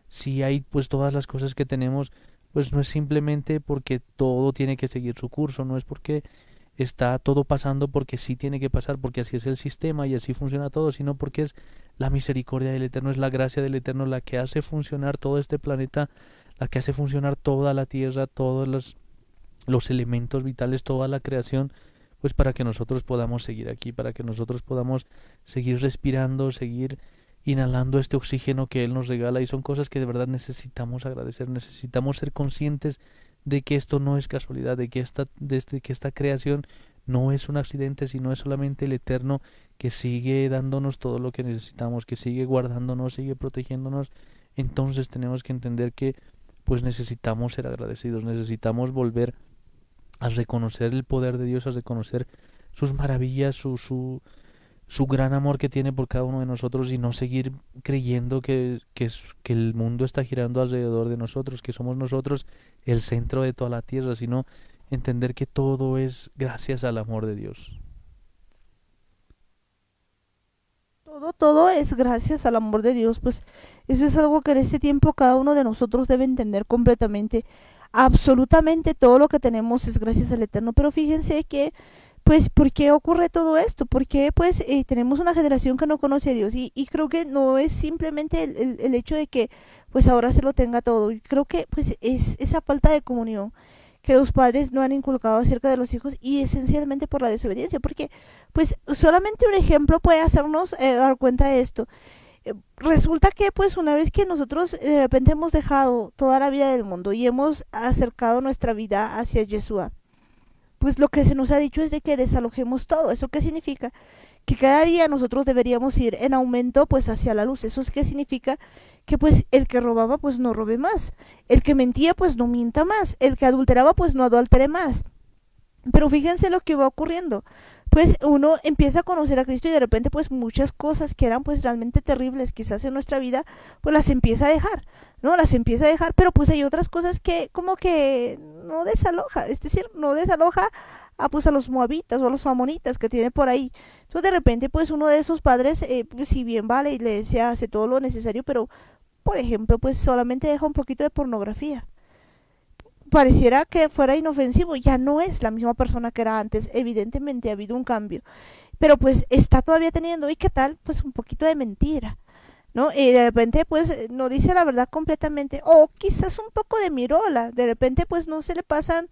si hay pues todas las cosas que tenemos, pues no es simplemente porque todo tiene que seguir su curso, no es porque está todo pasando porque sí tiene que pasar, porque así es el sistema y así funciona todo, sino porque es la misericordia del Eterno, es la gracia del Eterno la que hace funcionar todo este planeta, la que hace funcionar toda la tierra, todos los elementos vitales, toda la creación, pues para que nosotros podamos seguir aquí, para que nosotros podamos seguir respirando, seguir inhalando este oxígeno que Él nos regala. Y son cosas que de verdad necesitamos agradecer, necesitamos ser conscientes de que esto no es casualidad, que esta creación no es un accidente, sino es solamente el Eterno que sigue dándonos todo lo que necesitamos, que sigue guardándonos, sigue protegiéndonos. Entonces tenemos que entender que pues necesitamos ser agradecidos, necesitamos volver a reconocer el poder de Dios, a reconocer sus maravillas, su gran amor que tiene por cada uno de nosotros, y no seguir creyendo que el mundo está girando alrededor de nosotros, que somos nosotros el centro de toda la tierra, sino entender que todo es gracias al amor de Dios.
Todo es gracias al amor de Dios, pues eso es algo que en este tiempo cada uno de nosotros debe entender completamente. Absolutamente todo lo que tenemos es gracias al Eterno, pero fíjense que, pues, ¿por qué ocurre todo esto? Porque, pues, tenemos una generación que no conoce a Dios y creo que no es simplemente el hecho de que, pues, ahora se lo tenga todo. Y creo que, pues, es esa falta de comunión que los padres no han inculcado acerca de los hijos y esencialmente por la desobediencia, porque pues solamente un ejemplo puede hacernos dar cuenta de esto. Resulta que pues una vez que nosotros de repente hemos dejado toda la vida del mundo y hemos acercado nuestra vida hacia Yeshua, pues lo que se nos ha dicho es de que desalojemos todo. ¿Eso qué significa? Que cada día nosotros deberíamos ir en aumento pues hacia la luz. ¿Eso es qué significa? Que pues el que robaba pues no robe más, el que mentía pues no mienta más, el que adulteraba pues no adultere más. Pero fíjense lo que va ocurriendo. Pues uno empieza a conocer a Cristo y de repente pues muchas cosas que eran pues realmente terribles quizás en nuestra vida, pues las empieza a dejar, ¿no? Las empieza a dejar, pero pues hay otras cosas que como que no desaloja, es decir, no desaloja a pues a los moabitas o a los amonitas que tiene por ahí. Entonces de repente pues uno de esos padres, pues, si bien va a la iglesia, hace todo lo necesario, pero por ejemplo pues solamente deja un poquito de pornografía, pareciera que fuera inofensivo, ya no es la misma persona que era antes, evidentemente ha habido un cambio, pero pues está todavía teniendo, ¿y qué tal? Pues un poquito de mentira, ¿no? Y de repente pues no dice la verdad completamente, o quizás un poco de mirola, de repente pues no se le pasan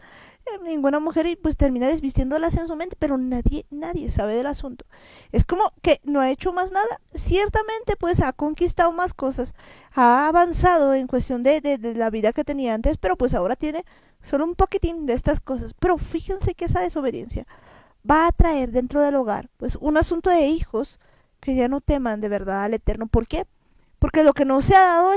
ninguna mujer y pues termina desvistiéndolas en su mente, pero nadie sabe del asunto. Es como que no ha hecho más nada, ciertamente pues ha conquistado más cosas, ha avanzado en cuestión de la vida que tenía antes, pero pues ahora tiene solo un poquitín de estas cosas. Pero fíjense que esa desobediencia va a traer dentro del hogar pues un asunto de hijos que ya no teman de verdad al Eterno. ¿Por qué? Porque lo que no se ha dado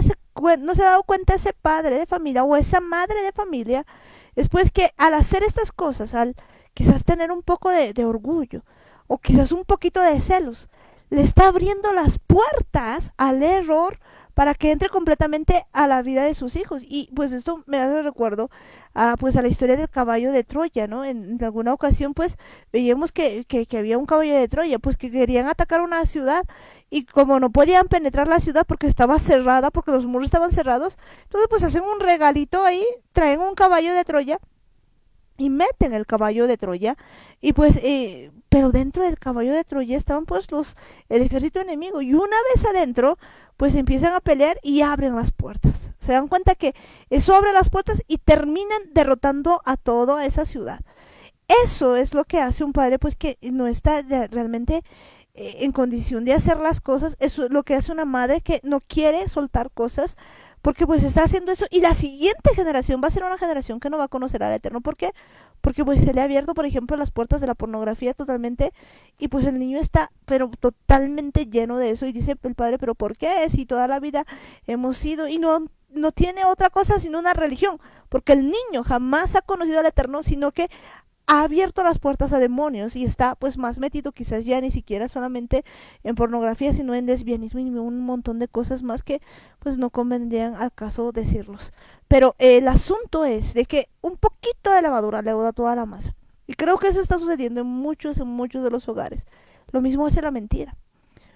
no se ha dado cuenta ese padre de familia o esa madre de familia es pues que al hacer estas cosas, al quizás tener un poco de orgullo o quizás un poquito de celos, le está abriendo las puertas al error para que entre completamente a la vida de sus hijos. Y pues esto me hace recuerdo pues a la historia del caballo de Troya, ¿no? En alguna ocasión pues veíamos que había un caballo de Troya, pues que querían atacar una ciudad y como no podían penetrar la ciudad porque estaba cerrada, porque los muros estaban cerrados, entonces pues hacen un regalito ahí, traen un caballo de Troya y meten el caballo de Troya y pues pero dentro del caballo de Troya estaban pues el ejército enemigo y una vez adentro pues empiezan a pelear y abren las puertas, se dan cuenta que eso abre las puertas y terminan derrotando a toda esa ciudad. Eso es lo que hace un padre pues que no está realmente en condición de hacer las cosas. Eso es lo que hace una madre que no quiere soltar cosas porque pues está haciendo eso y la siguiente generación va a ser una generación que no va a conocer al Eterno. ¿Por qué? Porque pues se le ha abierto por ejemplo las puertas de la pornografía totalmente y pues el niño está pero totalmente lleno de eso y dice el padre, pero ¿por qué? Si toda la vida hemos sido y no tiene otra cosa sino una religión, porque el niño jamás ha conocido al Eterno, sino que ha abierto las puertas a demonios y está pues más metido quizás ya ni siquiera solamente en pornografía sino en lesbianismo y un montón de cosas más que pues no convendrían al caso decirlos. Pero el asunto es de que un poquito de levadura le da toda la masa y creo que eso está sucediendo en muchos de los hogares. Lo mismo hace la mentira.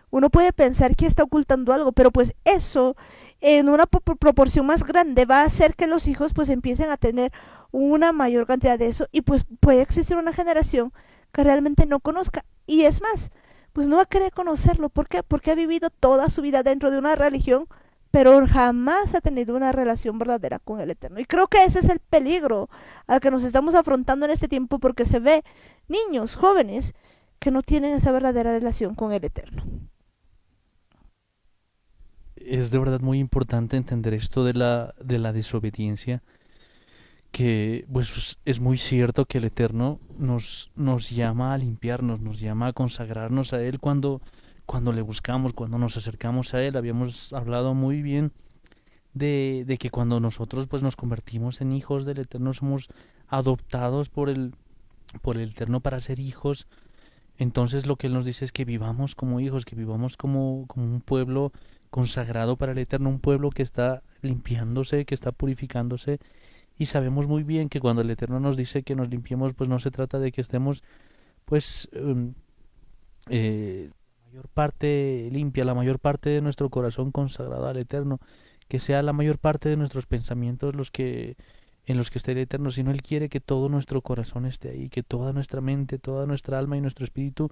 Uno puede pensar que está ocultando algo, pero pues eso en una proporción más grande va a hacer que los hijos pues empiecen a tener una mayor cantidad de eso y pues puede existir una generación que realmente no conozca y es más, pues no va a querer conocerlo. ¿Por qué? Porque ha vivido toda su vida dentro de una religión pero jamás ha tenido una relación verdadera con el Eterno. Y creo que ese es el peligro al que nos estamos afrontando en este tiempo porque se ve niños, jóvenes, que no tienen esa verdadera relación con el Eterno.
Es de verdad muy importante entender esto de la desobediencia, que pues es muy cierto que el Eterno nos llama a limpiarnos, nos llama a consagrarnos a Él cuando le buscamos, cuando nos acercamos a Él. Habíamos hablado muy bien de que cuando nosotros pues nos convertimos en hijos del Eterno, somos adoptados por el Eterno para ser hijos. Entonces lo que Él nos dice es que vivamos como hijos, que vivamos como un pueblo consagrado para el Eterno, un pueblo que está limpiándose, que está purificándose. Y sabemos muy bien que cuando el Eterno nos dice que nos limpiemos, pues no se trata de que estemos pues la mayor parte limpia, la mayor parte de nuestro corazón consagrado al Eterno, que sea la mayor parte de nuestros pensamientos en los que esté el Eterno, sino Él quiere que todo nuestro corazón esté ahí, que toda nuestra mente, toda nuestra alma y nuestro espíritu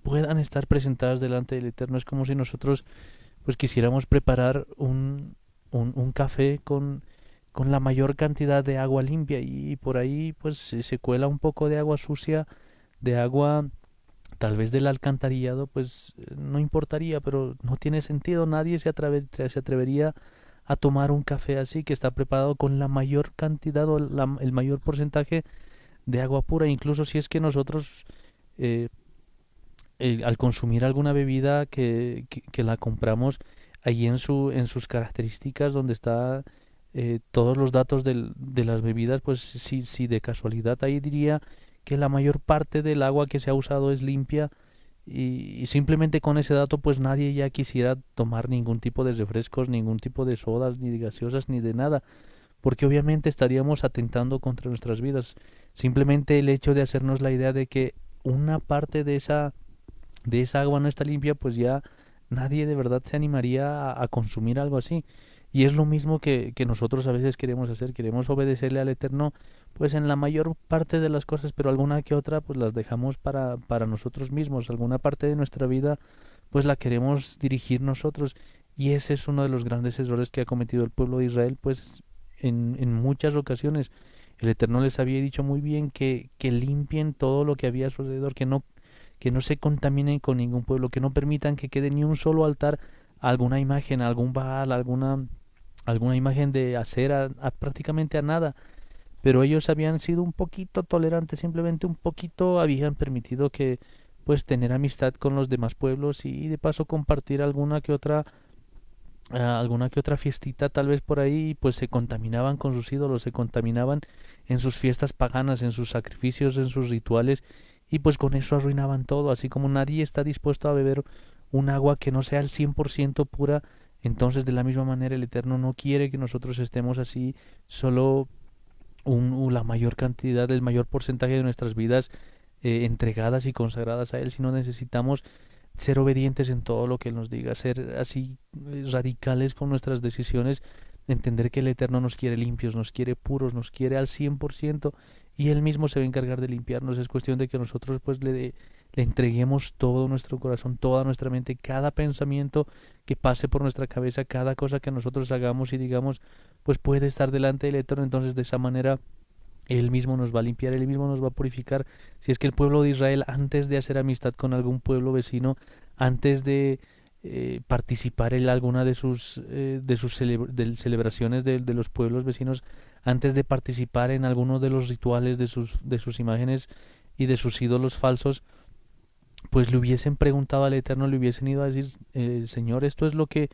puedan estar presentadas delante del Eterno. Es como si nosotros pues quisiéramos preparar un café con la mayor cantidad de agua limpia y por ahí pues se cuela un poco de agua sucia, de agua tal vez del alcantarillado, pues no importaría, pero no tiene sentido. Nadie se atrevería a tomar un café así que está preparado con la mayor cantidad o el mayor porcentaje de agua pura. Incluso si es que nosotros eh, al consumir alguna bebida que la compramos allí en sus características donde está todos los datos de las bebidas, pues si de casualidad ahí diría que la mayor parte del agua que se ha usado es limpia y simplemente con ese dato pues nadie ya quisiera tomar ningún tipo de refrescos, ningún tipo de sodas, ni de gaseosas, ni de nada, porque obviamente estaríamos atentando contra nuestras vidas. Simplemente el hecho de hacernos la idea de que una parte de esa agua no está limpia, pues ya nadie de verdad se animaría a consumir algo así. Y es lo mismo que nosotros a veces queremos hacer, queremos obedecerle al Eterno, pues en la mayor parte de las cosas, pero alguna que otra pues las dejamos para nosotros mismos, alguna parte de nuestra vida pues la queremos dirigir nosotros. Y ese es uno de los grandes errores que ha cometido el pueblo de Israel, pues en muchas ocasiones. El Eterno les había dicho muy bien que limpien todo lo que había a su alrededor, que no se contaminen con ningún pueblo, que no permitan que quede ni un solo altar a alguna imagen, a algún Baal, alguna imagen de acera, prácticamente a nada. Pero ellos habían sido un poquito tolerantes, simplemente un poquito habían permitido que pues tener amistad con los demás pueblos y de paso compartir alguna que otra fiestita tal vez por ahí, pues se contaminaban con sus ídolos, se contaminaban en sus fiestas paganas, en sus sacrificios, en sus rituales, y pues con eso arruinaban todo. Así como nadie está dispuesto a beber un agua que no sea al 100% pura, entonces de la misma manera el Eterno no quiere que nosotros estemos así, solo la mayor cantidad, el mayor porcentaje de nuestras vidas entregadas y consagradas a Él, sino necesitamos ser obedientes en todo lo que Él nos diga, ser así radicales con nuestras decisiones, entender que el Eterno nos quiere limpios, nos quiere puros, nos quiere al 100% y Él mismo se va a encargar de limpiarnos. Es cuestión de que nosotros pues le entreguemos todo nuestro corazón, toda nuestra mente, cada pensamiento que pase por nuestra cabeza, cada cosa que nosotros hagamos y digamos, pues puede estar delante del Eterno. Entonces de esa manera Él mismo nos va a limpiar, Él mismo nos va a purificar. Si es que el pueblo de Israel, antes de hacer amistad con algún pueblo vecino, antes de participar en alguna de sus celebraciones de los pueblos vecinos, antes de participar en alguno de los rituales de sus imágenes y de sus ídolos falsos, pues le hubiesen preguntado al Eterno, le hubiesen ido a decir, Señor, esto es lo que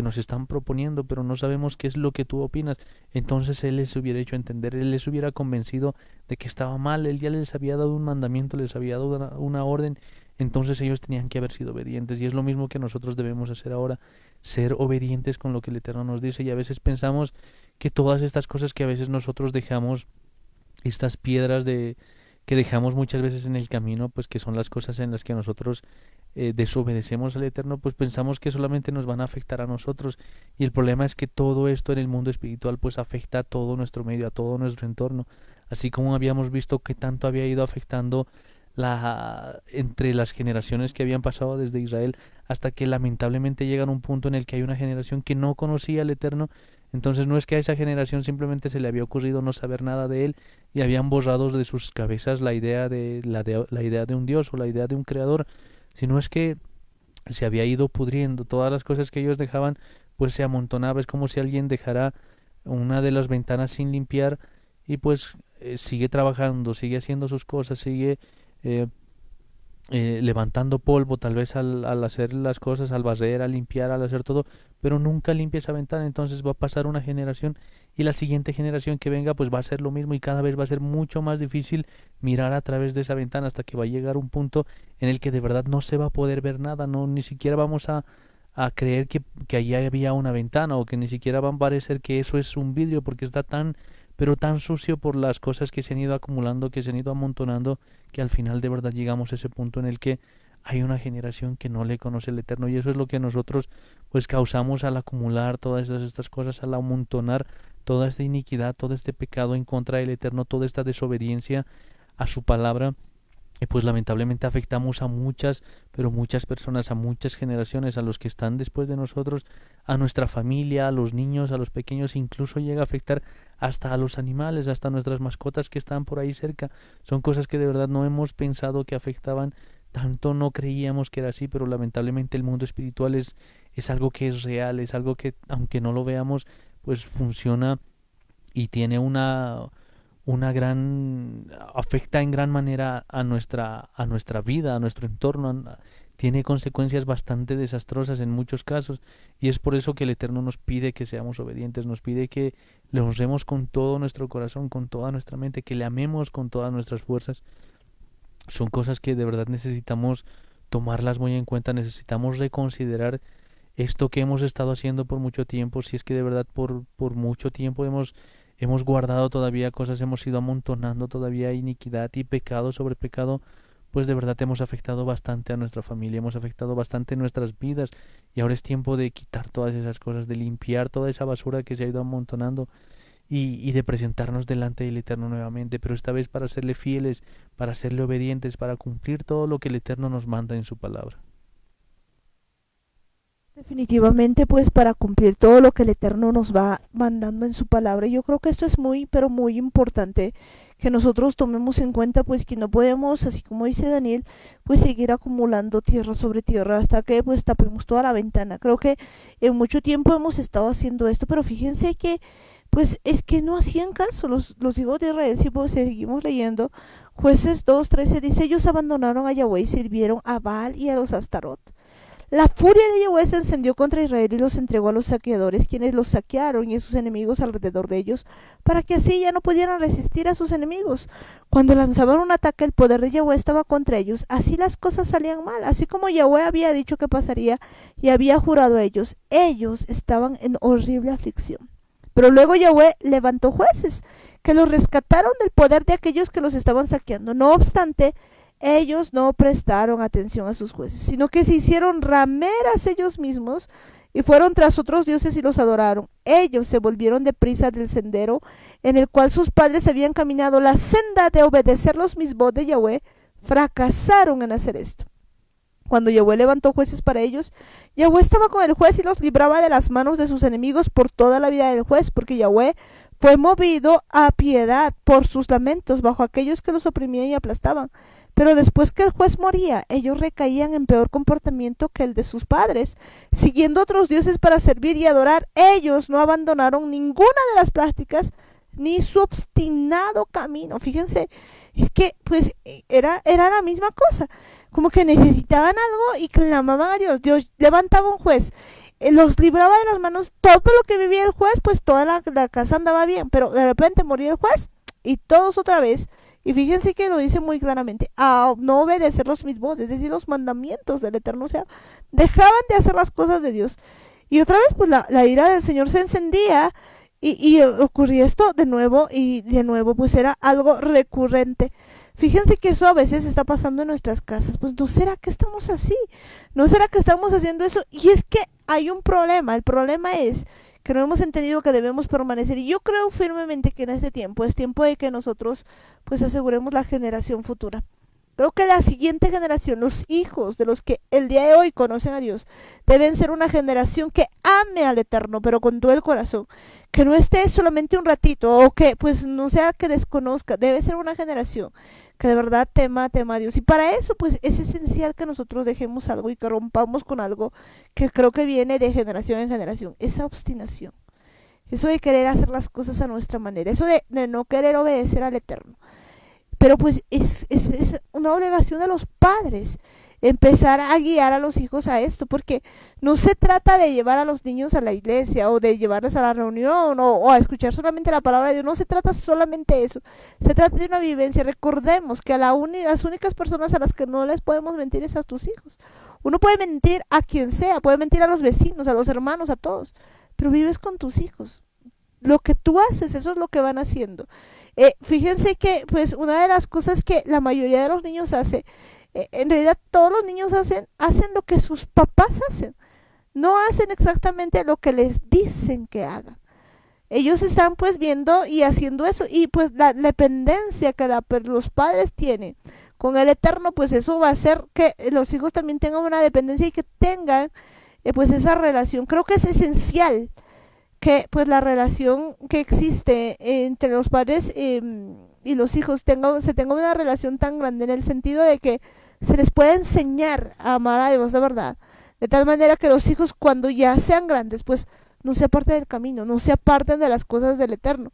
nos están proponiendo, pero no sabemos qué es lo que tú opinas. Entonces Él les hubiera hecho entender, Él les hubiera convencido de que estaba mal, Él ya les había dado un mandamiento, les había dado una orden, entonces ellos tenían que haber sido obedientes. Y es lo mismo que nosotros debemos hacer ahora, ser obedientes con lo que el Eterno nos dice. Y a veces pensamos que todas estas cosas que a veces nosotros dejamos, estas piedras que dejamos muchas veces en el camino, pues que son las cosas en las que nosotros desobedecemos al Eterno, pues pensamos que solamente nos van a afectar a nosotros. Y el problema es que todo esto en el mundo espiritual pues afecta a todo nuestro medio, a todo nuestro entorno. Así como habíamos visto que tanto había ido afectando entre las generaciones que habían pasado desde Israel, hasta que lamentablemente llegan a un punto en el que hay una generación que no conocía al Eterno. Entonces no es que a esa generación simplemente se le había ocurrido no saber nada de Él y habían borrado de sus cabezas la idea la idea de un Dios o la idea de un Creador, sino es que se había ido pudriendo. Todas las cosas que ellos dejaban pues se amontonaba. Es como si alguien dejara una de las ventanas sin limpiar y pues sigue trabajando, sigue haciendo sus cosas, sigue eh, levantando polvo tal vez al hacer las cosas, al barrer, al limpiar, al hacer todo, pero nunca limpia esa ventana. Entonces va a pasar una generación y la siguiente generación que venga pues va a hacer lo mismo y cada vez va a ser mucho más difícil mirar a través de esa ventana, hasta que va a llegar un punto en el que de verdad no se va a poder ver nada, no, ni siquiera vamos a creer que allí había una ventana, o que ni siquiera va a parecer que eso es un vidrio, porque está tan pero tan sucio por las cosas que se han ido acumulando, que se han ido amontonando, que al final de verdad llegamos a ese punto en el que hay una generación que no le conoce el Eterno, y eso es lo que nosotros pues causamos al acumular todas estas cosas, al amontonar toda esta iniquidad, todo este pecado en contra del Eterno, toda esta desobediencia a su palabra. Y pues lamentablemente afectamos a muchas, pero muchas personas, a muchas generaciones, a los que están después de nosotros, a nuestra familia, a los niños, a los pequeños, incluso llega a afectar hasta a los animales, hasta a nuestras mascotas que están por ahí cerca. Son cosas que de verdad no hemos pensado que afectaban, tanto no creíamos que era así, pero lamentablemente el mundo espiritual es algo que es real, es algo que aunque no lo veamos, pues funciona y tiene afecta en gran manera a nuestra vida, a nuestro entorno, tiene consecuencias bastante desastrosas en muchos casos, y es por eso que el Eterno nos pide que seamos obedientes, nos pide que le honremos con todo nuestro corazón, con toda nuestra mente, que le amemos con todas nuestras fuerzas. Son cosas que de verdad necesitamos tomarlas muy en cuenta, necesitamos reconsiderar esto que hemos estado haciendo por mucho tiempo, si es que de verdad por mucho tiempo hemos guardado todavía cosas, hemos ido amontonando todavía iniquidad y pecado sobre pecado, pues de verdad hemos afectado bastante a nuestra familia, hemos afectado bastante nuestras vidas, y ahora es tiempo de quitar todas esas cosas, de limpiar toda esa basura que se ha ido amontonando y de presentarnos delante del Eterno nuevamente, pero esta vez para serle fieles, para serle obedientes, para cumplir todo lo que el Eterno nos manda en su palabra.
Definitivamente, pues para cumplir todo lo que el Eterno nos va mandando en su palabra. Yo creo que esto es muy, pero muy importante que nosotros tomemos en cuenta, pues que no podemos, así como dice Daniel, pues seguir acumulando tierra sobre tierra hasta que pues tapemos toda la ventana. Creo que en mucho tiempo hemos estado haciendo esto, pero fíjense que pues es que no hacían caso los hijos de Israel. Si pues seguimos leyendo Jueces 2:13 dice: ellos abandonaron a Yahweh y sirvieron a Baal y a los Astarot. La furia de Yahweh se encendió contra Israel y los entregó a los saqueadores, quienes los saquearon y a sus enemigos alrededor de ellos, para que así ya no pudieran resistir a sus enemigos. Cuando lanzaban un ataque, el poder de Yahweh estaba contra ellos. Así las cosas salían mal, así como Yahweh había dicho que pasaría y había jurado a ellos. Ellos estaban en horrible aflicción. Pero luego Yahweh levantó jueces que los rescataron del poder de aquellos que los estaban saqueando. No obstante, ellos no prestaron atención a sus jueces, sino que se hicieron rameras ellos mismos y fueron tras otros dioses y los adoraron. Ellos se volvieron deprisa del sendero en el cual sus padres habían caminado, la senda de obedecer los mismos de Yahweh. Fracasaron en hacer esto. Cuando Yahweh levantó jueces para ellos, Yahweh estaba con el juez y los libraba de las manos de sus enemigos por toda la vida del juez, porque Yahweh fue movido a piedad por sus lamentos bajo aquellos que los oprimían y aplastaban. Pero después que el juez moría, ellos recaían en peor comportamiento que el de sus padres, siguiendo otros dioses para servir y adorar. Ellos no abandonaron ninguna de las prácticas ni su obstinado camino. Fíjense, es que pues era la misma cosa, como que necesitaban algo y clamaban a Dios. Dios levantaba un juez, los libraba de las manos, todo lo que vivía el juez, pues toda la casa andaba bien, pero de repente moría el juez y todos otra vez. Y fíjense que lo dice muy claramente, a no obedecer los mismos, es decir, los mandamientos del Eterno, o sea, dejaban de hacer las cosas de Dios. Y otra vez, pues la ira del Señor se encendía y ocurría esto de nuevo y de nuevo, pues era algo recurrente. Fíjense que eso a veces está pasando en nuestras casas, pues ¿no será que estamos así? ¿No será que estamos haciendo eso? Y es que hay un problema, el problema es que no hemos entendido que debemos permanecer, y yo creo firmemente que en este tiempo es tiempo de que nosotros pues aseguremos la generación futura. Creo que la siguiente generación, los hijos de los que el día de hoy conocen a Dios, deben ser una generación que ame al Eterno, pero con todo el corazón, que no esté solamente un ratito, o que pues no sea que desconozca. Debe ser una generación que de verdad tema a Dios, y para eso pues es esencial que nosotros dejemos algo y que rompamos con algo que creo que viene de generación en generación: esa obstinación, eso de querer hacer las cosas a nuestra manera, eso de no querer obedecer al Eterno. Pero pues es una obligación de los padres empezar a guiar a los hijos a esto, porque no se trata de llevar a los niños a la iglesia o de llevarles a la reunión o a escuchar solamente la palabra de Dios. No se trata solamente de eso, se trata de una vivencia. Recordemos que las únicas personas a las que no les podemos mentir es a tus hijos. Uno puede mentir a quien sea, puede mentir a los vecinos, a los hermanos, a todos, pero vives con tus hijos. Lo que tú haces, eso es lo que van haciendo. Fíjense que pues una de las cosas que la mayoría de los niños hace En realidad todos los niños hacen lo que sus papás hacen, no hacen exactamente lo que les dicen que hagan. Ellos están pues viendo y haciendo eso, y pues la dependencia que los padres tienen con el Eterno, pues eso va a hacer que los hijos también tengan una dependencia y que tengan pues esa relación. Creo que es esencial que pues la relación que existe entre los padres y los hijos se tenga una relación tan grande, en el sentido de que se les puede enseñar a amar a Dios de verdad, de tal manera que los hijos cuando ya sean grandes pues no se aparten del camino, no se aparten de las cosas del Eterno.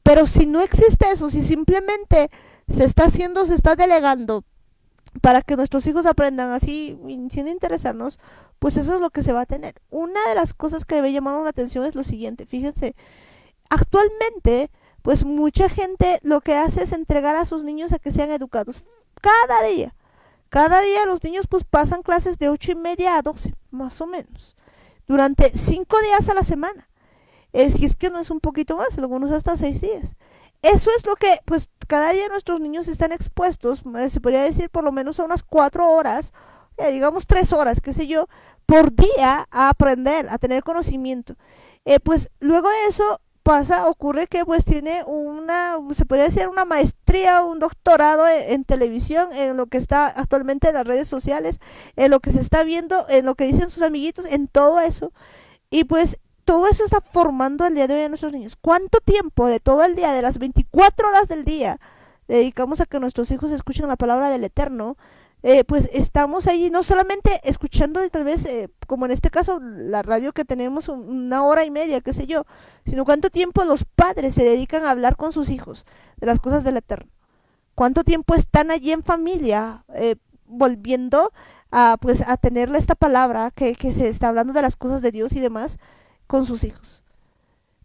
Pero si no existe eso, si simplemente se está delegando para que nuestros hijos aprendan así sin interesarnos, pues eso es lo que se va a tener. Una de las cosas que debe llamar la atención es lo siguiente: fíjense, actualmente pues mucha gente lo que hace es entregar a sus niños a que sean educados cada día. Cada día los niños pues pasan clases de 8:30 a 12, más o menos, durante 5 días a la semana. Si es que no es un poquito más, algunos hasta 6 días. Eso es lo que, pues, cada día nuestros niños están expuestos, se podría decir por lo menos a unas 4 horas, digamos 3 horas, qué sé yo, por día a aprender, a tener conocimiento. Pues luego de eso ocurre que pues tiene se podría decir una maestría, un doctorado en televisión, en lo que está actualmente en las redes sociales, en lo que se está viendo, en lo que dicen sus amiguitos, en todo eso. Y pues todo eso está formando el día de hoy a nuestros niños. ¿Cuánto tiempo de todo el día, de las 24 horas del día, dedicamos a que nuestros hijos escuchen la palabra del Eterno? Pues estamos ahí no solamente escuchando tal vez, como en este caso, la radio, que tenemos 1 hora y media, qué sé yo, sino cuánto tiempo los padres se dedican a hablar con sus hijos de las cosas del Eterno. Cuánto tiempo están allí en familia, volviendo pues a tenerle esta palabra que se está hablando de las cosas de Dios y demás con sus hijos.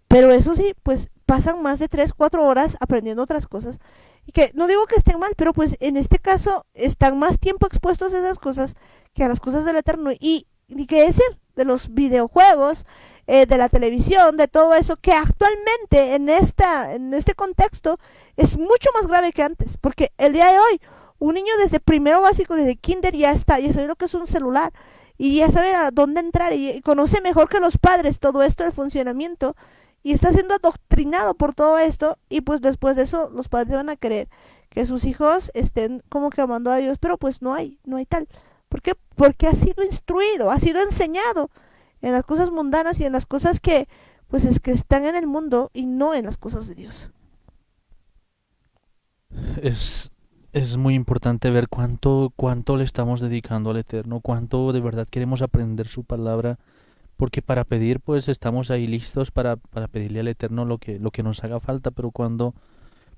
Pero eso sí, pues pasan más de 3, 4 horas aprendiendo otras cosas. Y que no digo que estén mal, pero pues en este caso están más tiempo expuestos a esas cosas que a las cosas del Eterno. Y qué decir de los videojuegos, de la televisión, de todo eso, que actualmente en este contexto es mucho más grave que antes. Porque el día de hoy, un niño desde primero básico, desde kinder, ya sabe lo que es un celular. Y ya sabe a dónde entrar y conoce mejor que los padres todo esto del funcionamiento, y está siendo adoctrinado por todo esto. Y pues después de eso los padres van a querer que sus hijos estén como que amando a Dios, pero pues no hay tal. ¿Por qué? Porque ha sido instruido, ha sido enseñado en las cosas mundanas y en las cosas que pues es que están en el mundo, y no en las cosas de Dios.
Es muy importante ver cuánto le estamos dedicando al Eterno, cuánto de verdad queremos aprender su palabra, porque para pedir pues estamos ahí listos para pedirle al Eterno lo que nos haga falta, pero cuando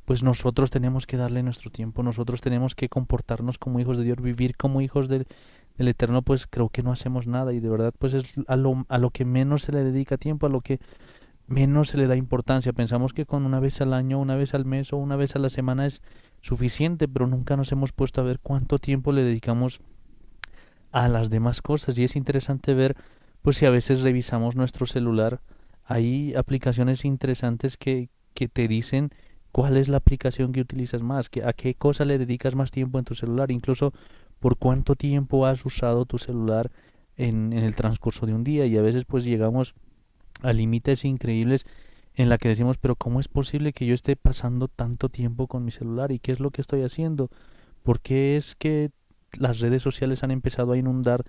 pues nosotros tenemos que darle nuestro tiempo, nosotros tenemos que comportarnos como hijos de Dios, vivir como hijos del Eterno, pues creo que no hacemos nada, y de verdad pues es a lo que menos se le dedica tiempo, a lo que menos se le da importancia. Pensamos que con una vez al año, una vez al mes o una vez a la semana es suficiente, pero nunca nos hemos puesto a ver cuánto tiempo le dedicamos a las demás cosas. Y es interesante ver, pues si a veces revisamos nuestro celular, hay aplicaciones interesantes que te dicen cuál es la aplicación que utilizas más, a qué cosa le dedicas más tiempo en tu celular, incluso por cuánto tiempo has usado tu celular en el transcurso de un día. Y a veces pues llegamos a límites increíbles en la que decimos, pero ¿cómo es posible que yo esté pasando tanto tiempo con mi celular? ¿Y qué es lo que estoy haciendo? ¿Por qué es que las redes sociales han empezado a inundar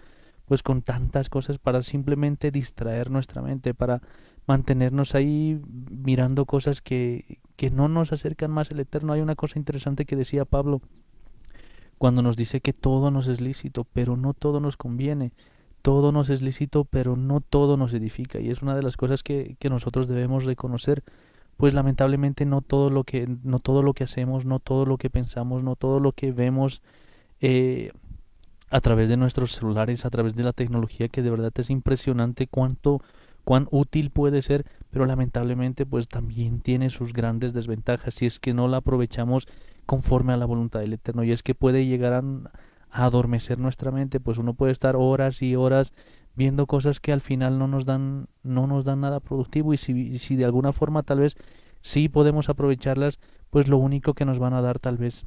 pues con tantas cosas para simplemente distraer nuestra mente, para mantenernos ahí mirando cosas que no nos acercan más al Eterno? Hay una cosa interesante que decía Pablo cuando nos dice que todo nos es lícito, pero no todo nos conviene. Todo nos es lícito, pero no todo nos edifica. Y es una de las cosas que nosotros debemos reconocer. Pues lamentablemente no todo lo que hacemos, no todo lo que pensamos, no todo lo que vemos a través de nuestros celulares, a través de la tecnología, que de verdad es impresionante cuán útil puede ser, pero lamentablemente pues también tiene sus grandes desventajas si es que no la aprovechamos conforme a la voluntad del Eterno. Y es que puede llegar a adormecer nuestra mente, pues uno puede estar horas y horas viendo cosas que al final no nos dan nada productivo, y si de alguna forma tal vez sí podemos aprovecharlas, pues lo único que nos van a dar tal vez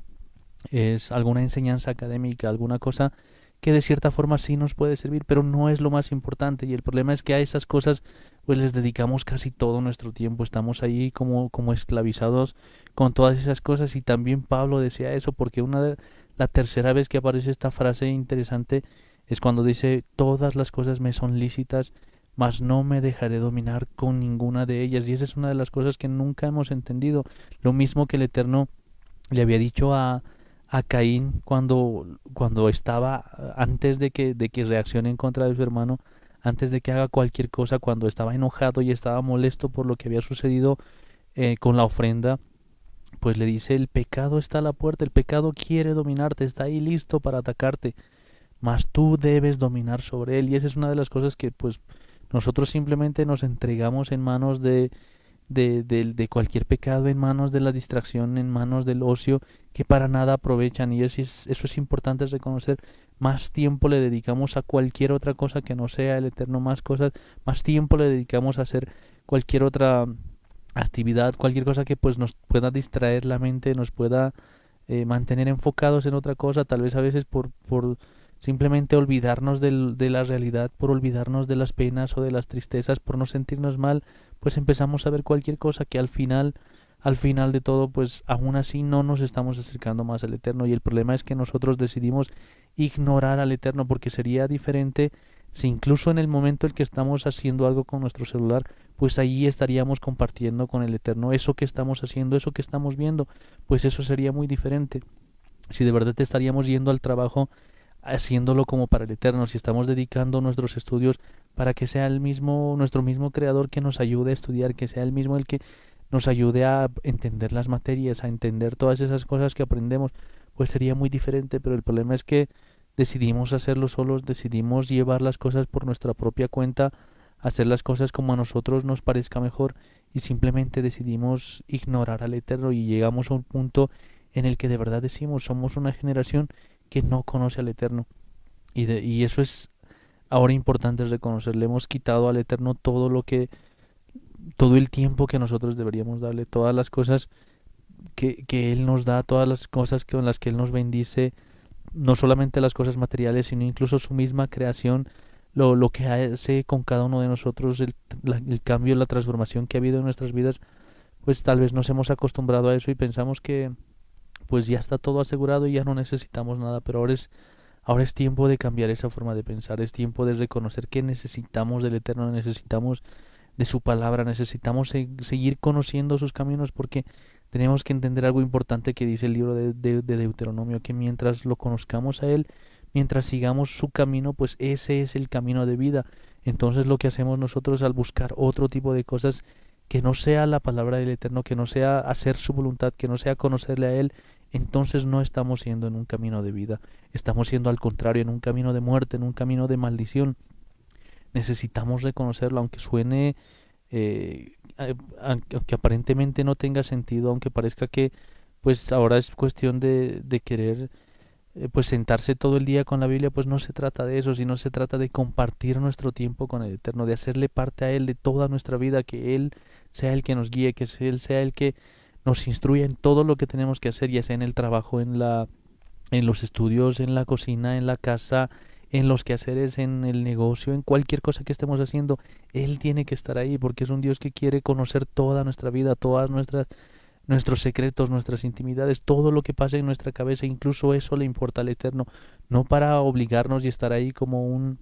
es alguna enseñanza académica, alguna cosa que de cierta forma sí nos puede servir, pero no es lo más importante. Y el problema es que a esas cosas pues les dedicamos casi todo nuestro tiempo, estamos ahí como esclavizados con todas esas cosas. Y también Pablo decía eso, porque la tercera vez que aparece esta frase interesante es cuando dice: todas las cosas me son lícitas, mas no me dejaré dominar con ninguna de ellas. Y esa es una de las cosas que nunca hemos entendido. Lo mismo que el Eterno le había dicho a Caín cuando estaba, antes de que reaccione en contra de su hermano, antes de que haga cualquier cosa, cuando estaba enojado y estaba molesto por lo que había sucedido con la ofrenda, pues le dice: el pecado está a la puerta, el pecado quiere dominarte, está ahí listo para atacarte, mas tú debes dominar sobre él. Y esa es una de las cosas que pues nosotros simplemente nos entregamos en manos de cualquier pecado, en manos de la distracción, en manos del ocio, que para nada aprovechan. Y eso es importante reconocer. Más tiempo le dedicamos a cualquier otra cosa que no sea el Eterno, más tiempo le dedicamos a hacer cualquier otra actividad, cualquier cosa que pues nos pueda distraer la mente, nos pueda mantener enfocados en otra cosa, tal vez a veces por simplemente olvidarnos de la realidad, por olvidarnos de las penas o de las tristezas, por no sentirnos mal, pues empezamos a ver cualquier cosa que al final de todo, pues aún así no nos estamos acercando más al Eterno. Y el problema es que nosotros decidimos ignorar al Eterno, porque sería diferente si incluso en el momento en que estamos haciendo algo con nuestro celular, pues ahí estaríamos compartiendo con el Eterno eso que estamos haciendo, eso que estamos viendo, pues eso sería muy diferente. Si de verdad estaríamos yendo al trabajo haciéndolo como para el Eterno, si estamos dedicando nuestros estudios para que sea el mismo, nuestro mismo Creador, que nos ayude a estudiar, que sea el mismo el que nos ayude a entender las materias, a entender todas esas cosas que aprendemos, pues sería muy diferente. Pero el problema es que decidimos hacerlo solos, decidimos llevar las cosas por nuestra propia cuenta, hacer las cosas como a nosotros nos parezca mejor, y simplemente decidimos ignorar al Eterno. Y llegamos a un punto en el que de verdad decimos: somos una generación que no conoce al Eterno. Y eso es ahora importante reconocer. Le hemos quitado al Eterno todo el tiempo que nosotros deberíamos darle, todas las cosas que Él nos da, todas las cosas con las que Él nos bendice, no solamente las cosas materiales, sino incluso su misma creación, lo que hace con cada uno de nosotros, el cambio, la transformación que ha habido en nuestras vidas. Pues tal vez nos hemos acostumbrado a eso y pensamos que pues ya está todo asegurado y ya no necesitamos nada. Pero ahora es tiempo de cambiar esa forma de pensar, es tiempo de reconocer que necesitamos del Eterno, necesitamos de su palabra, necesitamos seguir conociendo sus caminos, porque tenemos que entender algo importante que dice el libro de Deuteronomio: que mientras lo conozcamos a Él, mientras sigamos su camino, pues ese es el camino de vida. Entonces lo que hacemos nosotros al buscar otro tipo de cosas que no sea la palabra del Eterno, que no sea hacer su voluntad, que no sea conocerle a Él, entonces no estamos siendo en un camino de vida, estamos siendo al contrario, en un camino de muerte, en un camino de maldición. Necesitamos reconocerlo, aunque suene, aunque aparentemente no tenga sentido, aunque parezca que pues ahora es cuestión de querer pues sentarse todo el día con la Biblia. Pues no se trata de eso, sino se trata de compartir nuestro tiempo con el Eterno, de hacerle parte a Él de toda nuestra vida, que Él sea el que nos guíe, que Él sea el que nos instruya en todo lo que tenemos que hacer, ya sea en el trabajo, en los estudios, en la cocina, en la casa, en los quehaceres, en el negocio, en cualquier cosa que estemos haciendo. Él tiene que estar ahí, porque es un Dios que quiere conocer toda nuestra vida, todas nuestros secretos, nuestras intimidades, todo lo que pasa en nuestra cabeza. Incluso eso le importa al Eterno, no para obligarnos y estar ahí como un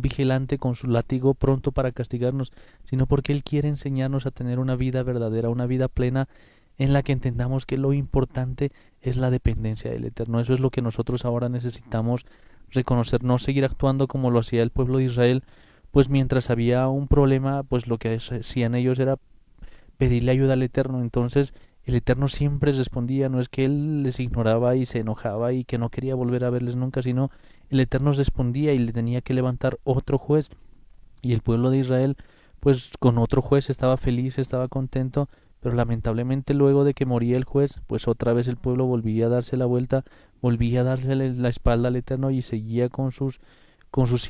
vigilante con su látigo pronto para castigarnos, sino porque Él quiere enseñarnos a tener una vida verdadera, una vida plena, en la que entendamos que lo importante es la dependencia del Eterno. Eso es lo que nosotros ahora necesitamos reconocer, no seguir actuando como lo hacía el pueblo de Israel. Pues mientras había un problema, pues lo que hacían ellos era pedirle ayuda al Eterno. Entonces el Eterno siempre respondía. No es que Él les ignoraba y se enojaba y que no quería volver a verles nunca, sino el Eterno respondía y le tenía que levantar otro juez. Y el pueblo de Israel, pues con otro juez estaba feliz, estaba contento. Pero lamentablemente luego de que moría el juez, pues otra vez el pueblo volvía a darse la vuelta, volvía a darse la espalda al Eterno y seguía con sus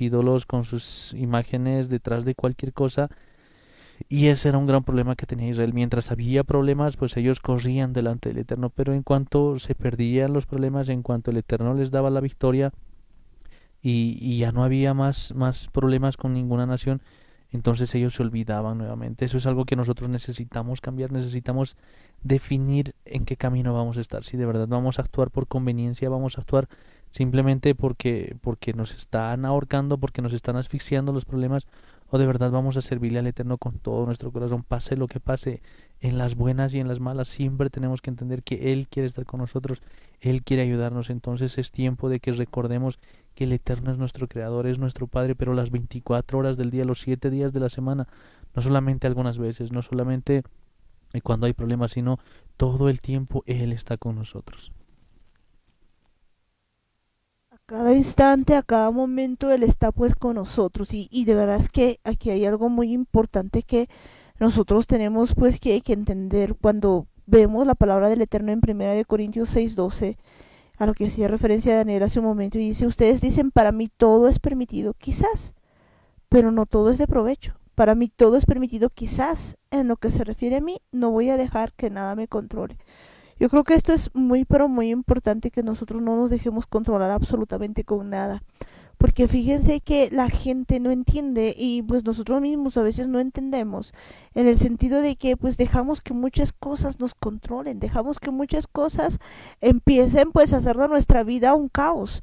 ídolos, con sus imágenes detrás de cualquier cosa. Y ese era un gran problema que tenía Israel. Mientras había problemas, pues ellos corrían delante del Eterno, pero en cuanto se perdían los problemas, en cuanto el Eterno les daba la victoria y ya no había más problemas con ninguna nación, entonces ellos se olvidaban nuevamente. Eso es algo que nosotros necesitamos cambiar, necesitamos definir en qué camino vamos a estar. Si de verdad vamos a actuar por conveniencia, vamos a actuar simplemente porque nos están ahorcando, porque nos están asfixiando los problemas, o de verdad vamos a servirle al Eterno con todo nuestro corazón, pase lo que pase, en las buenas y en las malas, siempre tenemos que entender que Él quiere estar con nosotros, Él quiere ayudarnos. Entonces es tiempo de que recordemos que el Eterno es nuestro Creador, es nuestro Padre, pero las 24 horas del día, los 7 días de la semana, no solamente algunas veces, no solamente cuando hay problemas, sino todo el tiempo Él está con nosotros.
A cada instante, a cada momento Él está pues con nosotros y de verdad es que aquí hay algo muy importante que nosotros tenemos pues que entender cuando vemos la palabra del Eterno en 1 Corintios 6:12, a lo que hacía referencia a Daniel hace un momento, y dice, ustedes dicen, para mí todo es permitido, quizás, pero no todo es de provecho. Para mí todo es permitido, quizás, en lo que se refiere a mí, no voy a dejar que nada me controle. Yo creo que esto es muy, pero muy importante, que nosotros no nos dejemos controlar absolutamente con nada. Porque fíjense que la gente no entiende y pues nosotros mismos a veces no entendemos, en el sentido de que pues dejamos que muchas cosas nos controlen, dejamos que muchas cosas empiecen pues a hacer de nuestra vida un caos.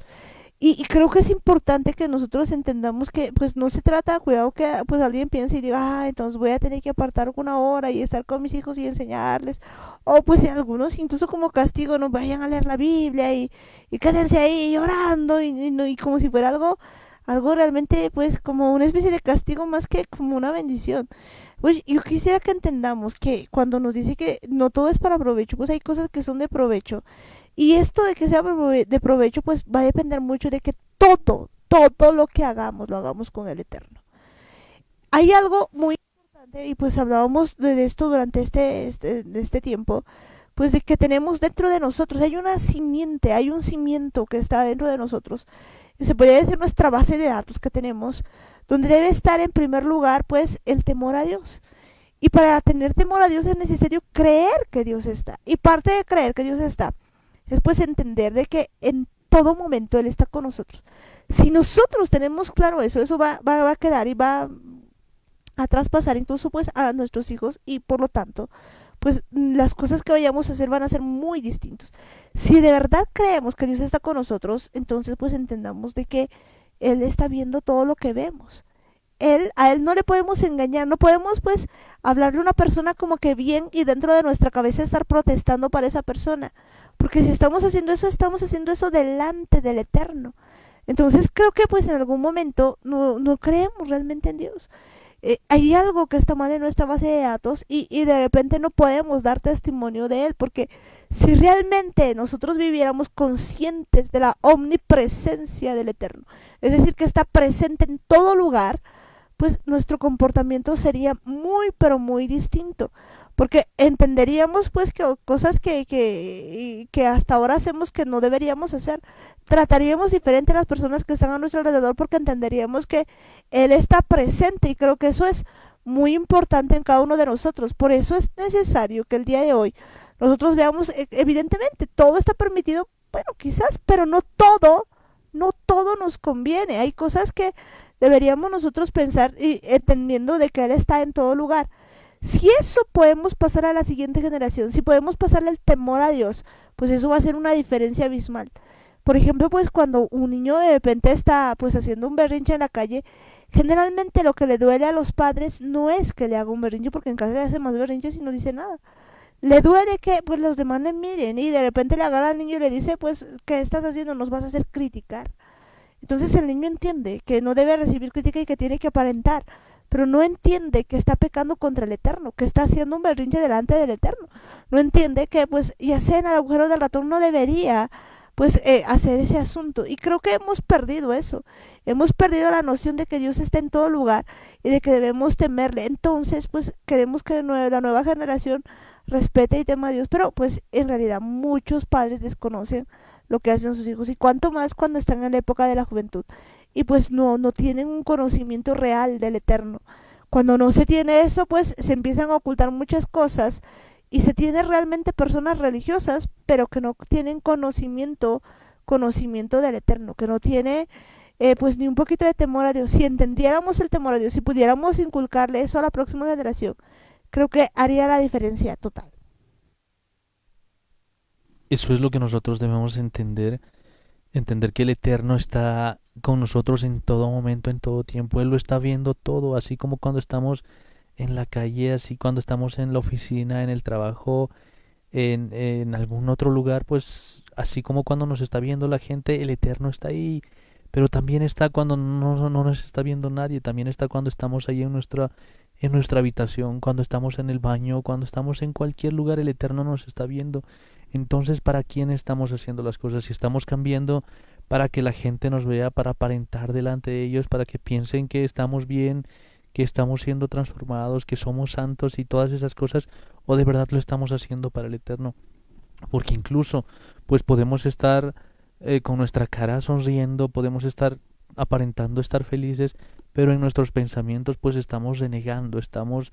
Y creo que es importante que nosotros entendamos que pues no se trata, cuidado que pues alguien piense y diga, ah, entonces voy a tener que apartar una hora y estar con mis hijos y enseñarles, o pues si algunos incluso como castigo no vayan a leer la Biblia y quédense ahí llorando y como si fuera algo realmente pues como una especie de castigo más que como una bendición. Pues yo quisiera que entendamos que cuando nos dice que no todo es para provecho, pues hay cosas que son de provecho, y esto de que sea de provecho, pues va a depender mucho de que todo lo que hagamos, lo hagamos con el Eterno. Hay algo muy importante, y pues hablábamos de esto durante de este tiempo, pues de que tenemos dentro de nosotros, hay una simiente, hay un cimiento que está dentro de nosotros, y se podría decir nuestra base de datos que tenemos, donde debe estar en primer lugar, pues, el temor a Dios. Y para tener temor a Dios es necesario creer que Dios está. Y parte de creer que Dios está es pues entender de que en todo momento Él está con nosotros. Si nosotros tenemos claro eso, eso va a quedar y va a traspasar incluso pues a nuestros hijos, y por lo tanto pues las cosas que vayamos a hacer van a ser muy distintos. Si de verdad creemos que Dios está con nosotros, entonces pues entendamos de que Él está viendo todo lo que vemos. A él no le podemos engañar, no podemos pues hablarle a una persona como que bien y dentro de nuestra cabeza estar protestando para esa persona, porque si estamos haciendo eso delante del Eterno. Entonces creo que pues en algún momento no creemos realmente en Dios. Hay algo que está mal en nuestra base de datos y de repente no podemos dar testimonio de Él, porque si realmente nosotros viviéramos conscientes de la omnipresencia del Eterno, es decir, que está presente en todo lugar, pues nuestro comportamiento sería muy, pero muy distinto. Porque entenderíamos pues que cosas que hasta ahora hacemos que no deberíamos hacer. Trataríamos diferente a las personas que están a nuestro alrededor, porque entenderíamos que Él está presente, y creo que eso es muy importante en cada uno de nosotros. Por eso es necesario que el día de hoy nosotros veamos, evidentemente, todo está permitido, bueno, quizás, pero no todo nos conviene. Hay cosas que deberíamos nosotros pensar y entendiendo de que Él está en todo lugar. Si eso podemos pasar a la siguiente generación, si podemos pasarle el temor a Dios, pues eso va a ser una diferencia abismal. Por ejemplo, pues cuando un niño de repente está pues haciendo un berrinche en la calle, generalmente lo que le duele a los padres no es que le haga un berrinche, porque en casa le hace más berrinches y no dice nada. Le duele que pues los demás le miren y de repente le agarra al niño y le dice, pues, ¿qué estás haciendo? Nos vas a hacer criticar. Entonces el niño entiende que no debe recibir crítica y que tiene que aparentar, pero no entiende que está pecando contra el Eterno, que está haciendo un berrinche delante del Eterno. No entiende que pues ya sea en el agujero del ratón no debería pues hacer ese asunto. Y creo que hemos perdido eso. Hemos perdido la noción de que Dios está en todo lugar y de que debemos temerle. Entonces pues queremos que la nueva generación respete y tema a Dios, pero pues en realidad muchos padres desconocen lo que hacen sus hijos, y cuanto más cuando están en la época de la juventud y pues no tienen un conocimiento real del Eterno. Cuando no se tiene eso, pues se empiezan a ocultar muchas cosas y se tiene realmente personas religiosas, pero que no tienen conocimiento del Eterno, que no tiene pues ni un poquito de temor a Dios. Si entendiéramos el temor a Dios, si pudiéramos inculcarle eso a la próxima generación, creo que haría la diferencia total.
Eso es lo que nosotros debemos entender, entender que el Eterno está con nosotros en todo momento, en todo tiempo. Él lo está viendo todo, así como cuando estamos en la calle, así cuando estamos en la oficina, en el trabajo, en algún otro lugar, pues así como cuando nos está viendo la gente, el Eterno está ahí. Pero también está cuando no nos está viendo nadie, también está cuando estamos ahí en nuestra habitación, cuando estamos en el baño, cuando estamos en cualquier lugar, el Eterno nos está viendo. Entonces, ¿para quién estamos haciendo las cosas? Si estamos cambiando para que la gente nos vea, para aparentar delante de ellos, para que piensen que estamos bien, que estamos siendo transformados, que somos santos y todas esas cosas, o de verdad lo estamos haciendo para el Eterno. Porque incluso, pues podemos estar con nuestra cara sonriendo, podemos estar aparentando estar felices, pero en nuestros pensamientos pues estamos renegando, estamos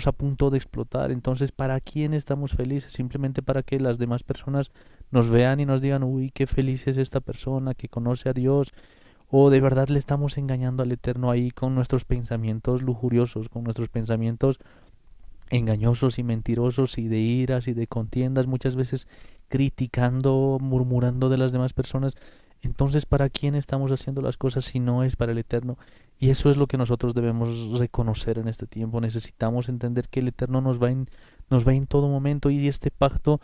a punto de explotar. Entonces, ¿para quién estamos felices? Simplemente para que las demás personas nos vean y nos digan, uy, qué feliz es esta persona que conoce a Dios. O de verdad le estamos engañando al Eterno ahí con nuestros pensamientos lujuriosos, con nuestros pensamientos engañosos y mentirosos y de iras y de contiendas, muchas veces criticando, murmurando de las demás personas. Entonces, ¿para quién estamos haciendo las cosas si no es para el Eterno? Y eso es lo que nosotros debemos reconocer en este tiempo. Necesitamos entender que el Eterno nos va en todo momento, y este pacto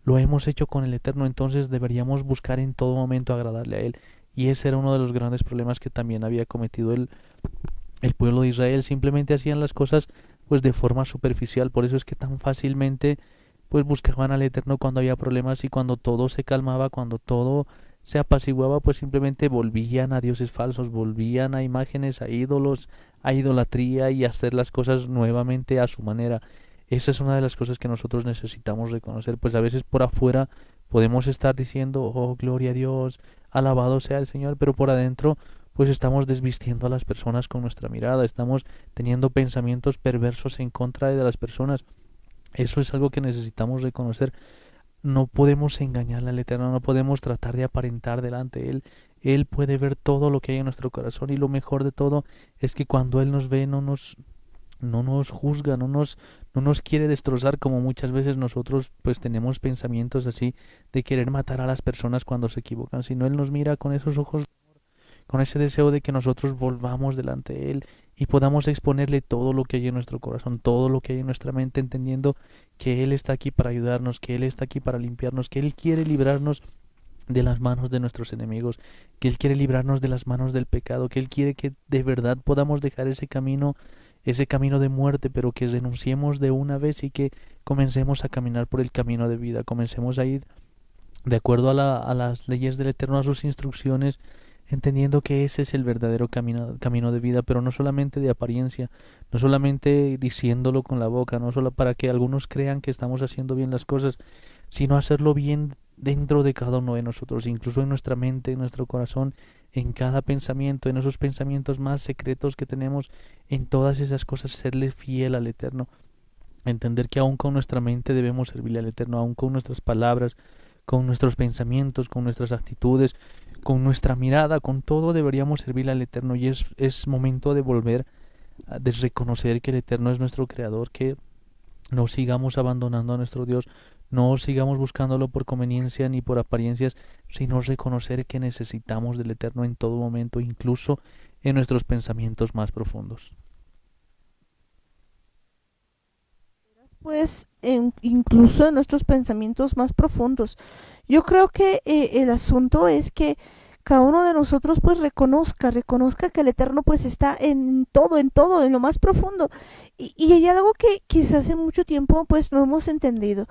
lo hemos hecho con el Eterno, entonces deberíamos buscar en todo momento agradarle a Él. Y ese era uno de los grandes problemas que también había cometido el pueblo de Israel. Simplemente hacían las cosas pues de forma superficial. Por eso es que tan fácilmente pues buscaban al Eterno cuando había problemas, y cuando todo se calmaba, cuando todo se apaciguaba, pues simplemente volvían a dioses falsos, volvían a imágenes, a ídolos, a idolatría, y a hacer las cosas nuevamente a su manera. Esa es una de las cosas que nosotros necesitamos reconocer. Pues a veces por afuera podemos estar diciendo, oh, gloria a Dios, alabado sea el Señor, pero por adentro pues estamos desvistiendo a las personas con nuestra mirada, estamos teniendo pensamientos perversos en contra de las personas. Eso es algo que necesitamos reconocer. No podemos engañarle al Eterno, no podemos tratar de aparentar delante de Él. Él puede ver todo lo que hay en nuestro corazón, y lo mejor de todo es que cuando Él nos ve no nos juzga, no nos quiere destrozar, como muchas veces nosotros pues tenemos pensamientos así de querer matar a las personas cuando se equivocan, sino Él nos mira con esos ojos, con ese deseo de que nosotros volvamos delante de Él y podamos exponerle todo lo que hay en nuestro corazón, todo lo que hay en nuestra mente, entendiendo que Él está aquí para ayudarnos, que Él está aquí para limpiarnos, que Él quiere librarnos de las manos de nuestros enemigos, que Él quiere librarnos de las manos del pecado, que Él quiere que de verdad podamos dejar ese camino de muerte, pero que renunciemos de una vez y que comencemos a caminar por el camino de vida, comencemos a ir de acuerdo a las leyes del Eterno, a sus instrucciones, entendiendo que ese es el verdadero camino de vida, pero no solamente de apariencia, no solamente diciéndolo con la boca, no solo para que algunos crean que estamos haciendo bien las cosas, sino hacerlo bien dentro de cada uno de nosotros, incluso en nuestra mente, en nuestro corazón, en cada pensamiento, en esos pensamientos más secretos que tenemos, en todas esas cosas, serle fiel al Eterno. Entender que aún con nuestra mente debemos servirle al Eterno, aún con nuestras palabras, con nuestros pensamientos, con nuestras actitudes, con nuestra mirada, con todo deberíamos servirle al Eterno. Y es momento de volver de reconocer que el Eterno es nuestro Creador, que no sigamos abandonando a nuestro Dios, no sigamos buscándolo por conveniencia ni por apariencias, sino reconocer que necesitamos del Eterno en todo momento, incluso en nuestros pensamientos más profundos.
Pues incluso en nuestros pensamientos más profundos. Yo creo que el asunto es que cada uno de nosotros pues reconozca que el Eterno pues está en todo, en lo más profundo. Y hay algo que quizás hace mucho tiempo pues no hemos entendido.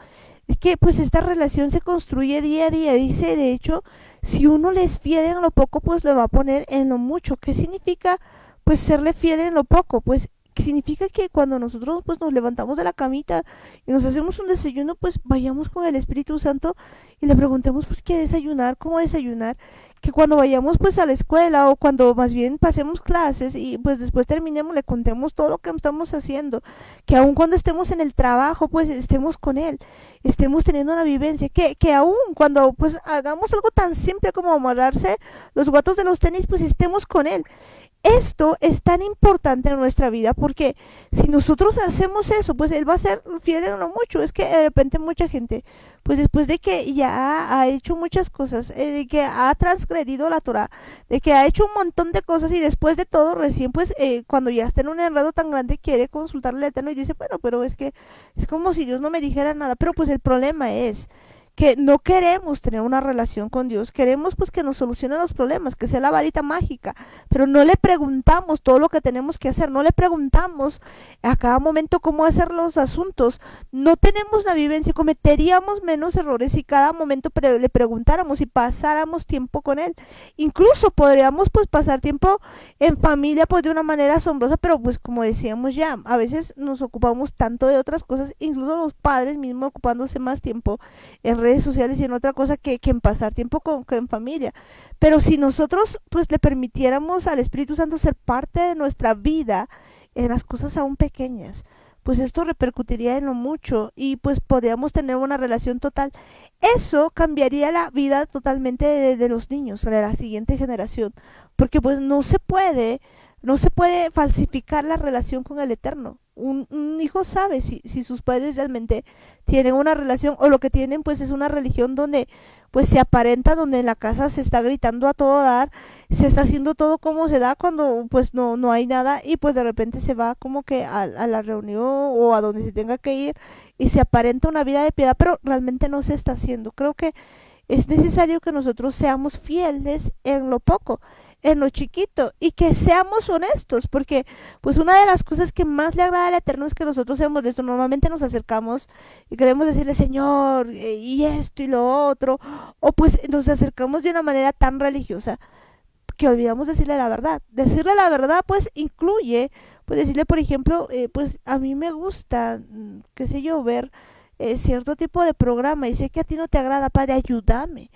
Es que pues esta relación se construye día a día. Dice, de hecho, si uno le es fiel en lo poco, pues le va a poner en lo mucho. ¿Qué significa pues serle fiel en lo poco? Pues que significa que cuando nosotros pues nos levantamos de la camita y nos hacemos un desayuno, pues vayamos con el Espíritu Santo y le preguntemos pues qué desayunar, cómo desayunar, que cuando vayamos pues a la escuela o cuando más bien pasemos clases y pues después terminemos le contemos todo lo que estamos haciendo, que aun cuando estemos en el trabajo pues estemos con él, estemos teniendo una vivencia, que aun cuando pues hagamos algo tan simple como amarrarse los guatos de los tenis, pues estemos con él. Esto es tan importante en nuestra vida porque si nosotros hacemos eso, pues él va a ser fiel en lo mucho. Es que de repente mucha gente, pues después de que ya ha hecho muchas cosas, de que ha transgredido la Torah, de que ha hecho un montón de cosas y después de todo recién pues cuando ya está en un enredo tan grande quiere consultarle al Eterno y dice, bueno, pero es que es como si Dios no me dijera nada. Pero pues el problema es que no queremos tener una relación con Dios, queremos pues que nos solucione los problemas, que sea la varita mágica, pero no le preguntamos todo lo que tenemos que hacer, no le preguntamos a cada momento cómo hacer los asuntos, no tenemos la vivencia, cometeríamos menos errores si cada momento le preguntáramos y pasáramos tiempo con él. Incluso podríamos pues pasar tiempo en familia pues de una manera asombrosa, pero pues como decíamos ya, a veces nos ocupamos tanto de otras cosas, incluso los padres mismos ocupándose más tiempo en redes sociales y en otra cosa que en pasar tiempo con familia. Pero si nosotros pues le permitiéramos al Espíritu Santo ser parte de nuestra vida en las cosas aún pequeñas, pues esto repercutiría en lo mucho y pues podríamos tener una relación total. Eso cambiaría la vida totalmente de los niños, de la siguiente generación, porque pues no se puede falsificar la relación con el Eterno. Un hijo sabe si sus padres realmente tienen una relación o lo que tienen pues es una religión donde pues se aparenta, donde en la casa se está gritando a todo dar, se está haciendo todo como se da cuando pues no hay nada y pues de repente se va como que a la reunión o a donde se tenga que ir y se aparenta una vida de piedad, pero realmente no se está haciendo. Creo que es necesario que nosotros seamos fieles en lo poco, en lo chiquito y que seamos honestos, porque pues una de las cosas que más le agrada al Eterno es que nosotros seamos honestos. Normalmente nos acercamos y queremos decirle Señor y esto y lo otro, o pues nos acercamos de una manera tan religiosa que olvidamos decirle la verdad. Decirle la verdad pues incluye pues decirle por ejemplo pues a mí me gusta qué sé yo ver cierto tipo de programa y sé que a ti no te agrada, Padre, ayúdame,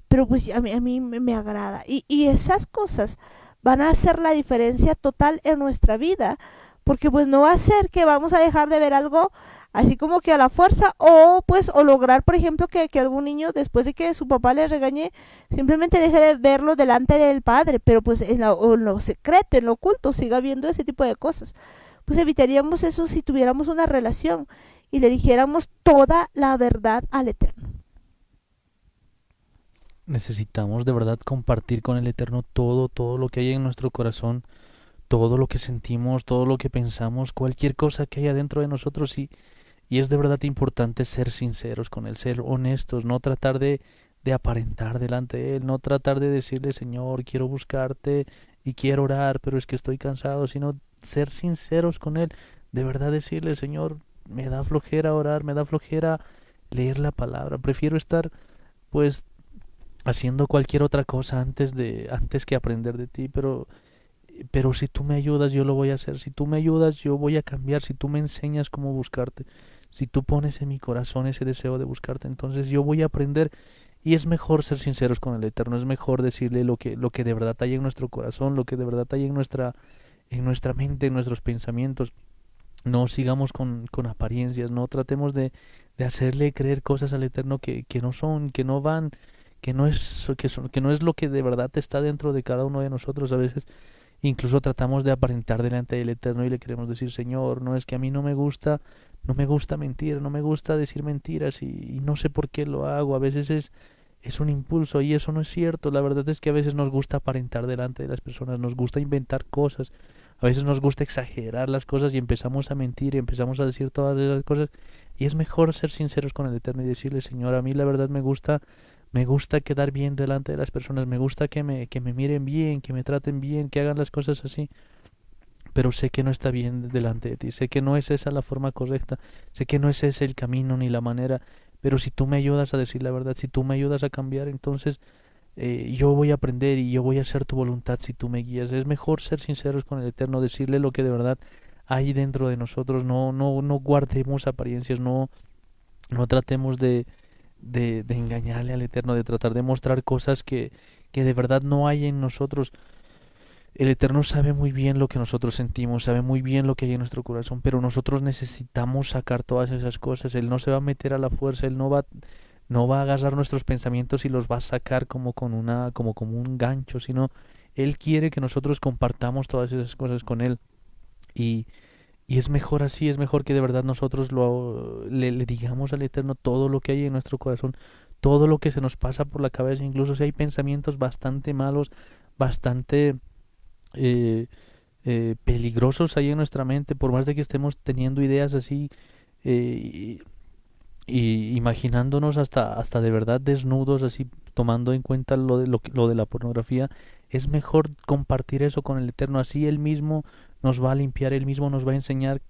pero pues a mí me agrada. Y esas cosas van a hacer la diferencia total en nuestra vida, porque pues no va a ser que vamos a dejar de ver algo así como que a la fuerza, o pues o lograr por ejemplo que algún niño después de que su papá le regañe simplemente deje de verlo delante del padre, pero pues en lo secreto, en lo oculto siga viendo ese tipo de cosas. Pues evitaríamos eso si tuviéramos una relación y le dijéramos toda la verdad al Eterno.
Necesitamos de verdad compartir con el Eterno todo lo que hay en nuestro corazón, todo lo que sentimos, todo lo que pensamos, cualquier cosa que haya dentro de nosotros y es de verdad importante ser sinceros con él, ser honestos, no tratar de aparentar delante de él, no tratar de decirle Señor, quiero buscarte y quiero orar, pero es que estoy cansado, sino ser sinceros con él, de verdad decirle Señor, me da flojera orar, me da flojera leer la palabra, prefiero estar pues haciendo cualquier otra cosa antes que aprender de ti, pero si tú me ayudas yo lo voy a hacer, si tú me ayudas yo voy a cambiar, si tú me enseñas cómo buscarte, si tú pones en mi corazón ese deseo de buscarte, entonces yo voy a aprender. Y es mejor ser sinceros con el Eterno, es mejor decirle lo que de verdad hay en nuestro corazón, lo que de verdad hay en nuestra mente, en nuestros pensamientos. No sigamos con apariencias, no tratemos de hacerle creer cosas al Eterno que no son, que no van, que no es lo que de verdad está dentro de cada uno de nosotros. A veces incluso tratamos de aparentar delante del Eterno y le queremos decir, Señor, no es que a mí no me gusta mentir, no me gusta decir mentiras y no sé por qué lo hago. A veces es un impulso y eso no es cierto. La verdad es que a veces nos gusta aparentar delante de las personas, nos gusta inventar cosas, a veces nos gusta exagerar las cosas y empezamos a mentir y empezamos a decir todas esas cosas. Y es mejor ser sinceros con el Eterno y decirle, Señor, a mí la verdad me gusta quedar bien delante de las personas, me gusta que me miren bien, que me traten bien, que hagan las cosas así, pero sé que no está bien delante de ti, sé que no es esa la forma correcta, sé que no es ese el camino ni la manera, pero si tú me ayudas a decir la verdad, si tú me ayudas a cambiar, entonces yo voy a aprender y yo voy a hacer tu voluntad si tú me guías. Es mejor ser sinceros con el Eterno, decirle lo que de verdad hay dentro de nosotros. No guardemos apariencias, no tratemos de engañarle al Eterno, de tratar de mostrar cosas que de verdad no hay en nosotros. El Eterno sabe muy bien lo que nosotros sentimos, sabe muy bien lo que hay en nuestro corazón, pero nosotros necesitamos sacar todas esas cosas. Él no se va a meter a la fuerza, Él no va a agarrar nuestros pensamientos y los va a sacar como un gancho, sino Él quiere que nosotros compartamos todas esas cosas con Él. Y, y es mejor así, es mejor que de verdad nosotros le digamos al Eterno todo lo que hay en nuestro corazón, todo lo que se nos pasa por la cabeza, incluso si hay pensamientos bastante malos, bastante eh, peligrosos ahí en nuestra mente, por más de que estemos teniendo ideas así eh, y imaginándonos hasta de verdad desnudos, así tomando en cuenta lo de la pornografía, es mejor compartir eso con el Eterno, así Él mismo nos va a limpiar, Él mismo nos va a enseñar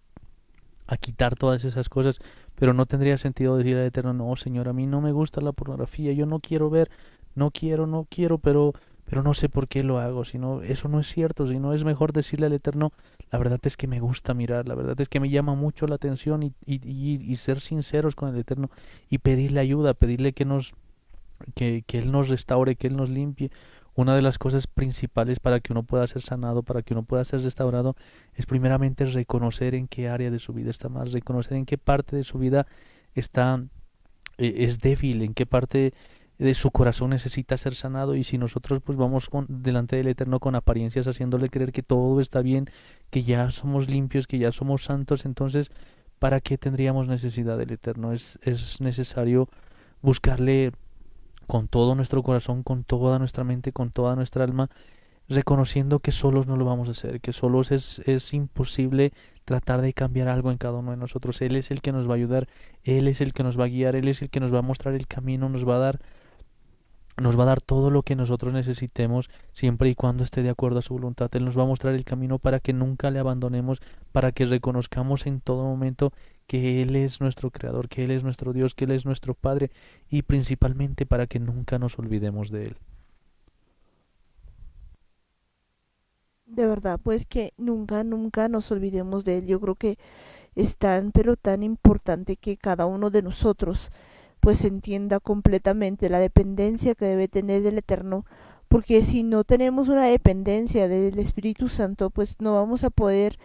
a quitar todas esas cosas, pero no tendría sentido decir al Eterno, no, Señor, a mí no me gusta la pornografía, yo no quiero ver, no quiero, pero no sé por qué lo hago, sino eso no es cierto, sino es mejor decirle al Eterno, la verdad es que me gusta mirar, la verdad es que me llama mucho la atención y ser sinceros con el Eterno y pedirle ayuda, pedirle que Él nos restaure, que Él nos limpie. Una de las cosas principales para que uno pueda ser sanado, para que uno pueda ser restaurado, es primeramente reconocer en qué área de su vida está mal, reconocer en qué parte de su vida está es débil, en qué parte de su corazón necesita ser sanado. Y si nosotros pues vamos delante del Eterno con apariencias, haciéndole creer que todo está bien, que ya somos limpios, que ya somos santos, entonces ¿para qué tendríamos necesidad del Eterno? Es necesario buscarle con todo nuestro corazón, con toda nuestra mente, con toda nuestra alma, reconociendo que solos no lo vamos a hacer, que solos es imposible tratar de cambiar algo en cada uno de nosotros. Él es el que nos va a ayudar, Él es el que nos va a guiar, Él es el que nos va a mostrar el camino, nos va a dar todo lo que nosotros necesitemos, siempre y cuando esté de acuerdo a su voluntad. Él nos va a mostrar el camino para que nunca le abandonemos, para que reconozcamos en todo momento que Él es nuestro Creador, que Él es nuestro Dios, que Él es nuestro Padre, y principalmente para que nunca nos olvidemos de Él.
De verdad, pues que nunca, nunca nos olvidemos de él. Yo creo que es tan, pero tan importante que cada uno de nosotros pues entienda completamente la dependencia que debe tener del Eterno, porque si no tenemos una dependencia del Espíritu Santo, pues no vamos a poder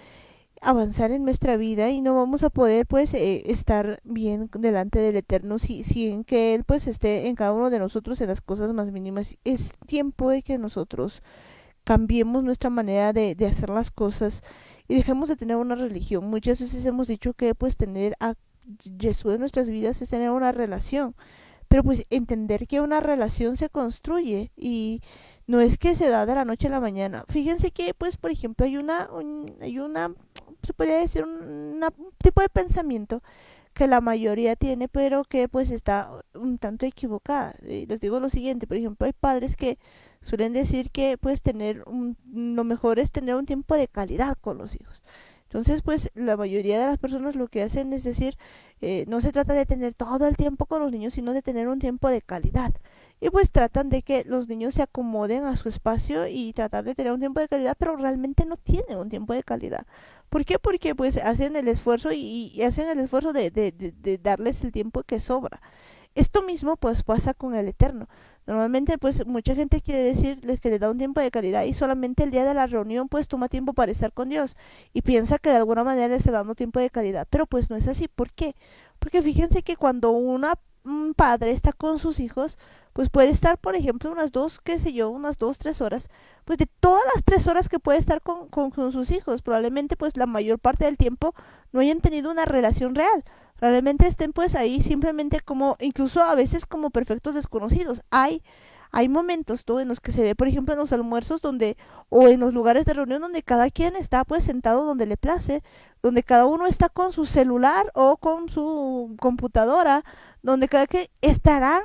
avanzar en nuestra vida y no vamos a poder pues estar bien delante del Eterno si en que Él pues esté en cada uno de nosotros en las cosas más mínimas. Es tiempo de que nosotros cambiemos nuestra manera de hacer las cosas y dejemos de tener una religión. Muchas veces hemos dicho que pues tener a Jesús en nuestras vidas es tener una relación, pero pues entender que una relación se construye y no es que se da de la noche a la mañana. Fíjense que pues por ejemplo hay una se podría decir un tipo de pensamiento que la mayoría tiene, pero que pues está un tanto equivocada. Les digo lo siguiente, por ejemplo, hay padres que suelen decir que pues lo mejor es tener un tiempo de calidad con los hijos. Entonces, pues la mayoría de las personas lo que hacen es decir, no se trata de tener todo el tiempo con los niños, sino de tener un tiempo de calidad. Y pues tratan de que los niños se acomoden a su espacio y tratar de tener un tiempo de calidad, pero realmente no tienen un tiempo de calidad. ¿Por qué? Porque pues hacen el esfuerzo y hacen el esfuerzo de darles el tiempo que sobra. Esto mismo pues pasa con el Eterno. Normalmente pues mucha gente quiere decirles que le da un tiempo de calidad y solamente el día de la reunión pues toma tiempo para estar con Dios y piensa que de alguna manera le está dando tiempo de calidad, pero pues no es así. ¿Por qué? Porque fíjense que cuando un padre está con sus hijos, pues puede estar, por ejemplo, unas dos, qué sé yo, unas 2, 3 horas, pues de todas las 3 horas que puede estar con sus hijos, probablemente pues la mayor parte del tiempo no hayan tenido una relación real. Realmente estén pues ahí simplemente como, incluso a veces como perfectos desconocidos. Hay momentos, ¿no?, en los que se ve, por ejemplo, en los almuerzos donde, o en los lugares de reunión donde cada quien está pues sentado donde le place, donde cada uno está con su celular o con su computadora, donde cada quien estarán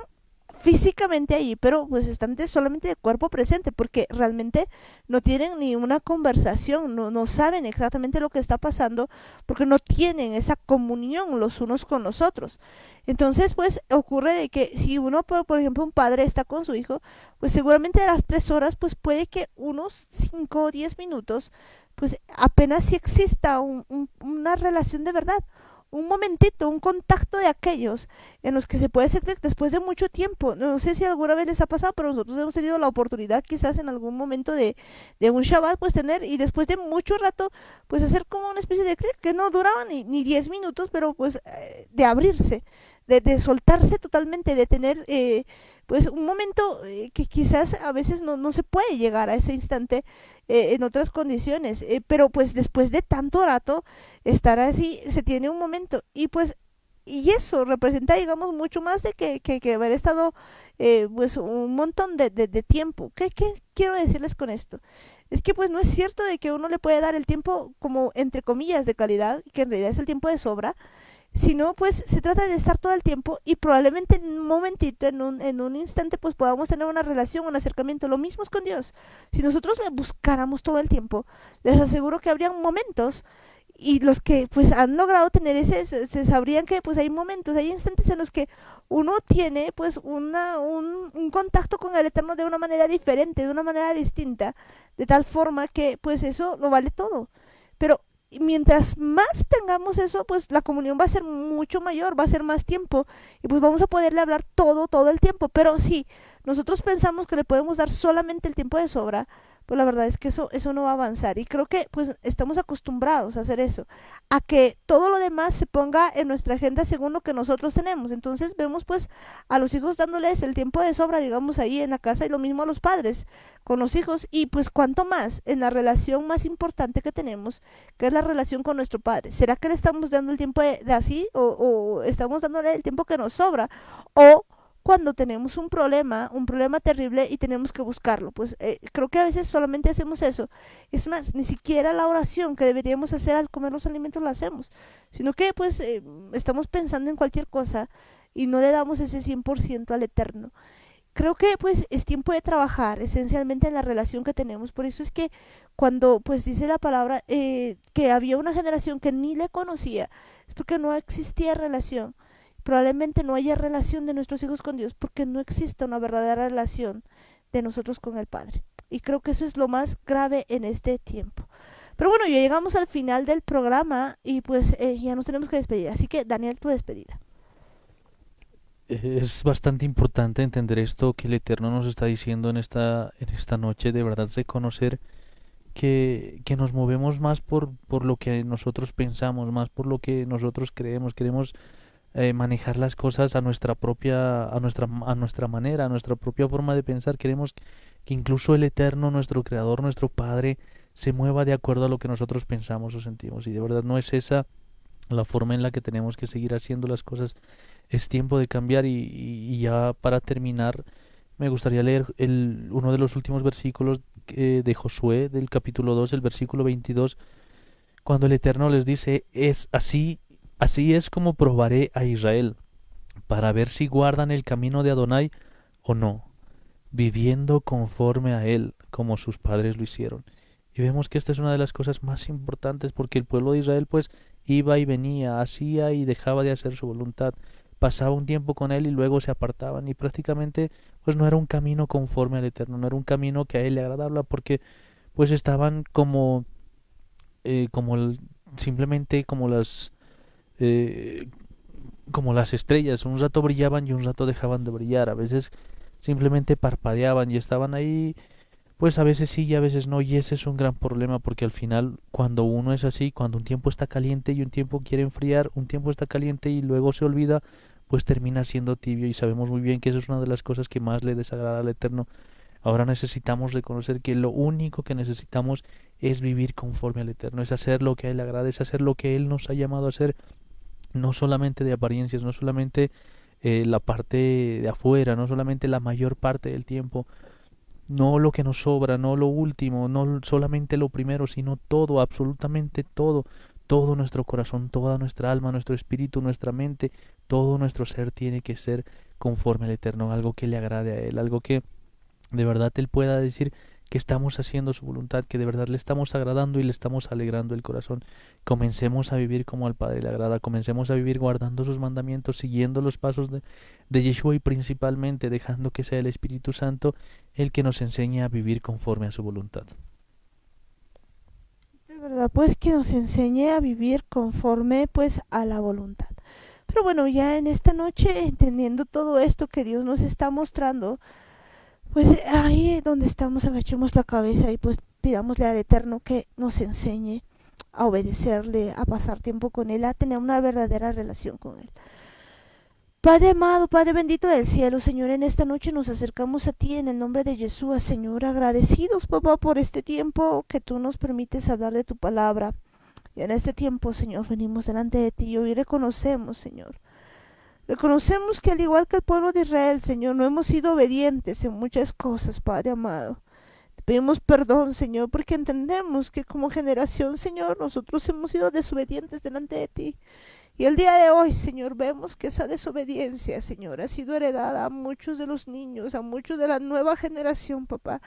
físicamente allí, pero pues están solamente de cuerpo presente, porque realmente no tienen ni una conversación, no saben exactamente lo que está pasando, porque no tienen esa comunión los unos con los otros. Entonces, pues ocurre de que si uno, por ejemplo, un padre está con su hijo, pues seguramente a las 3 horas, pues puede que unos 5 o 10 minutos, pues apenas si exista una relación de verdad, un momentito, un contacto de aquellos en los que se puede sentir después de mucho tiempo. No sé si alguna vez les ha pasado, pero nosotros hemos tenido la oportunidad quizás en algún momento de un Shabbat, pues tener, y después de mucho rato, pues hacer como una especie de clic que no duraba ni 10 minutos, pero pues de abrirse, de soltarse totalmente, de tener pues un momento que quizás a veces no se puede llegar a ese instante en otras condiciones, pero pues después de tanto rato estar así, se tiene un momento, y pues y eso representa, digamos, mucho más de que haber estado pues un montón de tiempo. ¿Qué quiero decirles con esto? Es que pues no es cierto de que uno le puede dar el tiempo como entre comillas de calidad, que en realidad es el tiempo de sobra, sino pues se trata de estar todo el tiempo, y probablemente en un momentito, en un instante, pues podamos tener una relación, un acercamiento. Lo mismo es con Dios. Si nosotros le buscáramos todo el tiempo, les aseguro que habrían momentos, y los que pues han logrado tener ese, se sabrían que pues hay momentos, hay instantes en los que uno tiene pues un contacto con el Eterno de una manera diferente, de una manera distinta, de tal forma que pues eso lo vale todo. Pero mientras más tengamos eso, pues la comunión va a ser mucho mayor, va a ser más tiempo, y pues vamos a poderle hablar todo el tiempo. Pero si nosotros pensamos que le podemos dar solamente el tiempo de sobra, pues la verdad es que eso no va a avanzar, y creo que pues estamos acostumbrados a hacer eso, a que todo lo demás se ponga en nuestra agenda según lo que nosotros tenemos. Entonces vemos pues a los hijos dándoles el tiempo de sobra, digamos, ahí en la casa, y lo mismo a los padres con los hijos, y pues cuanto más en la relación más importante que tenemos, que es la relación con nuestro padre. ¿Será que le estamos dando el tiempo de así, o estamos dándole el tiempo que nos sobra? O cuando tenemos un problema terrible y tenemos que buscarlo, pues creo que a veces solamente hacemos eso. Es más, ni siquiera la oración que deberíamos hacer al comer los alimentos la hacemos, sino que pues estamos pensando en cualquier cosa y no le damos ese 100% al Eterno. Creo que pues es tiempo de trabajar esencialmente en la relación que tenemos. Por eso es que cuando pues dice la palabra que había una generación que ni le conocía, es porque no existía relación. Probablemente no haya relación de nuestros hijos con Dios porque no existe una verdadera relación de nosotros con el Padre. Y creo que eso es lo más grave en este tiempo. Pero bueno, ya llegamos al final del programa, y pues ya nos tenemos que despedir. Así que Daniel, tu despedida.
Es bastante importante entender esto que el Eterno nos está diciendo en esta noche, de verdad, de conocer que nos movemos más por lo que nosotros pensamos, más por lo que nosotros creemos. Queremos manejar las cosas a nuestra manera, a nuestra propia forma de pensar. Queremos que incluso el Eterno, nuestro Creador, nuestro Padre, se mueva de acuerdo a lo que nosotros pensamos o sentimos. Y de verdad no es esa la forma en la que tenemos que seguir haciendo las cosas. Es tiempo de cambiar, y ya para terminar me gustaría leer uno de los últimos versículos de Josué, del capítulo 2, el versículo 22, cuando el Eterno les dice: así es como probaré a Israel, para ver si guardan el camino de Adonai o no, viviendo conforme a él, como sus padres lo hicieron. Y vemos que esta es una de las cosas más importantes, porque el pueblo de Israel pues iba y venía, hacía y dejaba de hacer su voluntad, pasaba un tiempo con él y luego se apartaban, y prácticamente pues no era un camino conforme al Eterno, no era un camino que a él le agradaba, porque pues estaban simplemente eh, como las estrellas. Un rato brillaban y un rato dejaban de brillar, a veces simplemente parpadeaban y estaban ahí, pues a veces sí y a veces no. Y ese es un gran problema, porque al final, cuando uno es así, cuando un tiempo está caliente y un tiempo quiere enfriar, un tiempo está caliente y luego se olvida, pues termina siendo tibio, y sabemos muy bien que eso es una de las cosas que más le desagrada al Eterno. Ahora necesitamos reconocer que lo único que necesitamos es vivir conforme al Eterno, es hacer lo que a Él le agrada, es hacer lo que Él nos ha llamado a hacer, no solamente de apariencias, no solamente la parte de afuera, no solamente la mayor parte del tiempo, no lo que nos sobra, no lo último, no solamente lo primero, sino todo, absolutamente todo, todo nuestro corazón, toda nuestra alma, nuestro espíritu, nuestra mente, todo nuestro ser tiene que ser conforme al Eterno, algo que le agrade a Él, algo que de verdad Él pueda decir que estamos haciendo su voluntad, que de verdad le estamos agradando y le estamos alegrando el corazón. Comencemos a vivir como al Padre le agrada, comencemos a vivir guardando sus mandamientos, siguiendo los pasos de Yeshua y principalmente dejando que sea el Espíritu Santo el que nos enseñe a vivir conforme a su voluntad.
De verdad, pues que nos enseñe a vivir conforme pues a la voluntad. Pero bueno, ya en esta noche, entendiendo todo esto que Dios nos está mostrando, pues ahí donde estamos agachemos la cabeza y pues pidámosle al Eterno que nos enseñe a obedecerle, a pasar tiempo con Él, a tener una verdadera relación con Él. Padre amado, Padre bendito del cielo, Señor, en esta noche nos acercamos a ti en el nombre de Yeshua, Señor, agradecidos, papá, por este tiempo que tú nos permites hablar de tu palabra. Y en este tiempo, Señor, venimos delante de ti y hoy reconocemos, Señor, reconocemos que al igual que el pueblo de Israel, Señor, no hemos sido obedientes en muchas cosas, Padre amado. Te pedimos perdón, Señor, porque entendemos que como generación, Señor, nosotros hemos sido desobedientes delante de ti. Y el día de hoy, Señor, vemos que esa desobediencia, Señor, ha sido heredada a muchos de los niños, a muchos de la nueva generación, papá.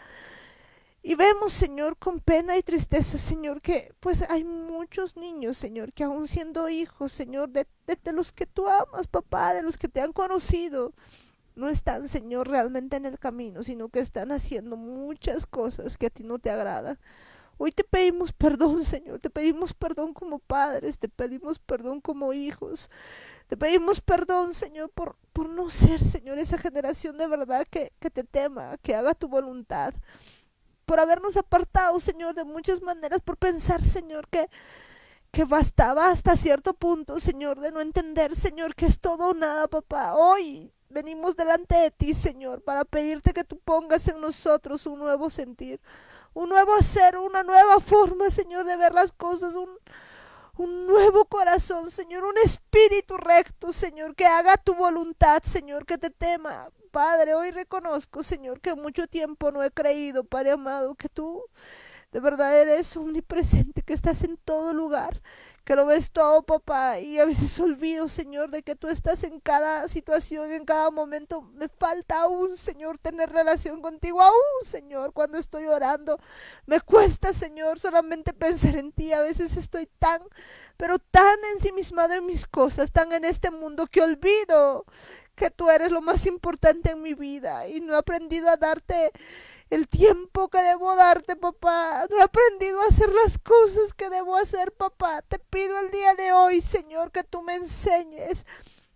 Y vemos, Señor, con pena y tristeza, Señor, que pues hay muchos niños, Señor, que aún siendo hijos, Señor, de los que tú amas, papá, de los que te han conocido, no están, Señor, realmente en el camino, sino que están haciendo muchas cosas que a ti no te agradan. Hoy te pedimos perdón, Señor, te pedimos perdón como padres, te pedimos perdón como hijos, te pedimos perdón, Señor, por no ser, Señor, esa generación de verdad que te tema, que haga tu voluntad, por habernos apartado, Señor, de muchas maneras, por pensar, Señor, que bastaba hasta cierto punto, Señor, de no entender, Señor, que es todo o nada, papá. Hoy venimos delante de ti, Señor, para pedirte que tú pongas en nosotros un nuevo sentir, un nuevo hacer, una nueva forma, Señor, de ver las cosas, un nuevo corazón, Señor, un espíritu recto, Señor, que haga tu voluntad, Señor, que te tema. Padre, hoy reconozco, Señor, que mucho tiempo no he creído, Padre amado, que tú de verdad eres omnipresente, que estás en todo lugar, que lo ves todo, papá, y a veces olvido, Señor, de que tú estás en cada situación, en cada momento. Me falta aún, Señor, tener relación contigo, aún, Señor, cuando estoy orando. Me cuesta, Señor, solamente pensar en ti. A veces estoy tan, pero tan ensimismado en mis cosas, tan en este mundo, que olvido que tú eres lo más importante en mi vida y no he aprendido a darte el tiempo que debo darte, papá. No he aprendido a hacer las cosas que debo hacer, papá. Te pido el día de hoy, Señor, que tú me enseñes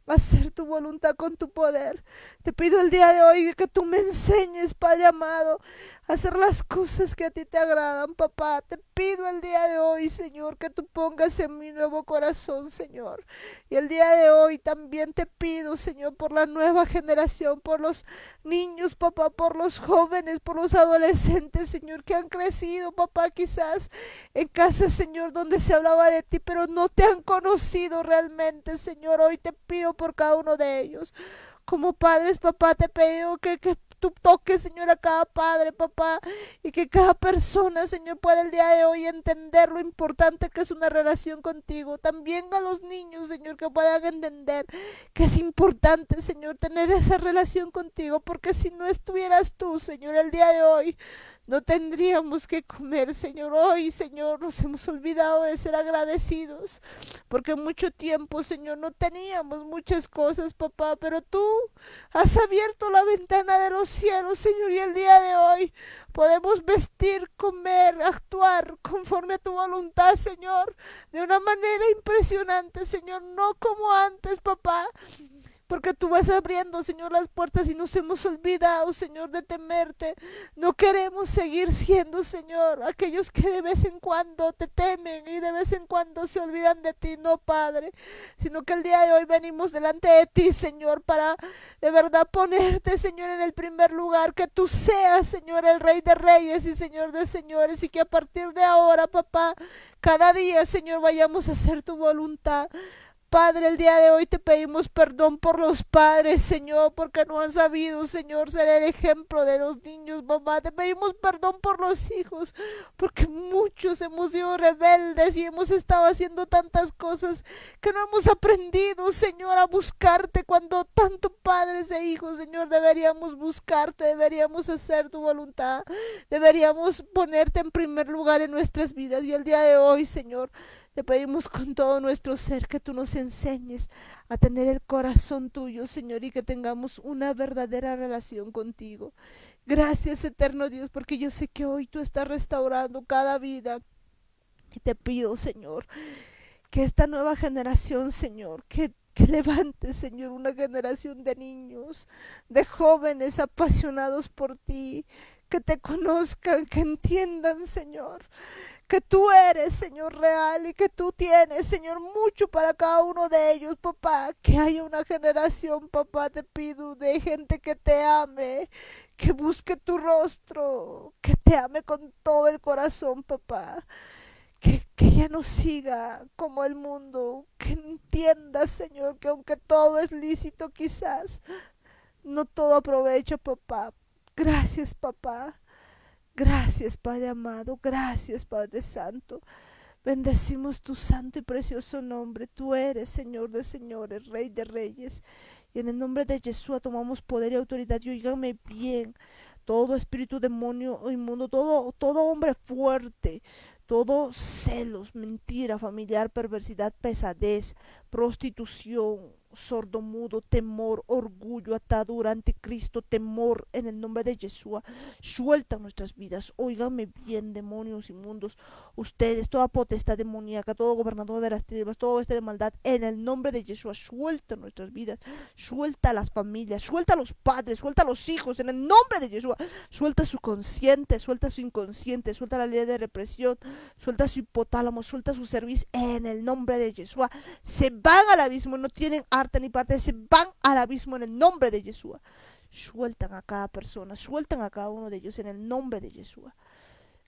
a hacer tu voluntad con tu poder. Te pido el día de hoy que tú me enseñes, Padre amado, a hacer las cosas que a ti te agradan, papá. Te pido el día de hoy, Señor, que tú pongas en mi nuevo corazón, Señor. Y el día de hoy también te pido, Señor, por la nueva generación, por los niños, papá, por los jóvenes, por los adolescentes, Señor, que han crecido, papá, quizás en casa, Señor, donde se hablaba de ti, pero no te han conocido realmente, Señor. Hoy te pido por cada uno de ellos. Como padres, papá, te pido que tú toques, Señor, a cada padre, papá, y que cada persona, Señor, pueda el día de hoy entender lo importante que es una relación contigo. También a los niños, Señor, que puedan entender que es importante, Señor, tener esa relación contigo, porque si no estuvieras tú, Señor, el día de hoy, no tendríamos que comer, Señor. Hoy, Señor, nos hemos olvidado de ser agradecidos, porque mucho tiempo, Señor, no teníamos muchas cosas, papá, pero tú has abierto la ventana de los cielos, Señor, y el día de hoy podemos vestir, comer, actuar conforme a tu voluntad, Señor, de una manera impresionante, Señor, no como antes, papá, porque tú vas abriendo, Señor, las puertas y nos hemos olvidado, Señor, de temerte. No queremos seguir siendo, Señor, aquellos que de vez en cuando te temen y de vez en cuando se olvidan de ti, no, Padre, sino que el día de hoy venimos delante de ti, Señor, para de verdad ponerte, Señor, en el primer lugar, que tú seas, Señor, el Rey de Reyes y Señor de Señores, y que a partir de ahora, papá, cada día, Señor, vayamos a hacer tu voluntad. Padre, el día de hoy te pedimos perdón por los padres, Señor, porque no han sabido, Señor, ser el ejemplo de los niños, mamá. Te pedimos perdón por los hijos, porque muchos hemos sido rebeldes y hemos estado haciendo tantas cosas que no hemos aprendido, Señor, a buscarte. Cuando tanto padres e hijos, Señor, deberíamos buscarte, deberíamos hacer tu voluntad, deberíamos ponerte en primer lugar en nuestras vidas. Y el día de hoy, Señor, te pedimos con todo nuestro ser que tú nos enseñes a tener el corazón tuyo, Señor, y que tengamos una verdadera relación contigo. Gracias, eterno Dios, porque yo sé que hoy tú estás restaurando cada vida. Y te pido, Señor, que esta nueva generación, Señor, que levantes, Señor, una generación de niños, de jóvenes apasionados por ti, que te conozcan, que entiendan, Señor, que tú eres, Señor, real y que tú tienes, Señor, mucho para cada uno de ellos, papá. Que haya una generación, papá, te pido, de gente que te ame, que busque tu rostro, que te ame con todo el corazón, papá. Que ya no siga como el mundo, que entienda, Señor, que aunque todo es lícito quizás, no todo aprovecha, papá. Gracias, papá. Gracias, Padre amado. Gracias, Padre Santo. Bendecimos tu santo y precioso nombre. Tú eres Señor de señores, Rey de reyes. Y en el nombre de Jesús tomamos poder y autoridad. Y oíganme bien, todo espíritu demonio o inmundo, todo hombre fuerte, todo celos, mentira familiar, perversidad, pesadez, prostitución, sordomudo, temor, orgullo, atadura, anticristo, temor, en el nombre de Yeshua, suelta nuestras vidas. Óiganme bien, demonios inmundos, ustedes, toda potestad demoníaca, todo gobernador de las tinieblas, todo de maldad, en el nombre de Yeshua, suelta nuestras vidas, suelta a las familias, suelta a los padres, suelta a los hijos, en el nombre de Yeshua, suelta su consciente, suelta su inconsciente, suelta la ley de represión, suelta su hipotálamo, suelta su servicio, en el nombre de Yeshua. Se van al abismo, no tienen arte ni parte, se van al abismo en el nombre de Yeshua. Sueltan a cada persona, sueltan a cada uno de ellos en el nombre de Yeshua.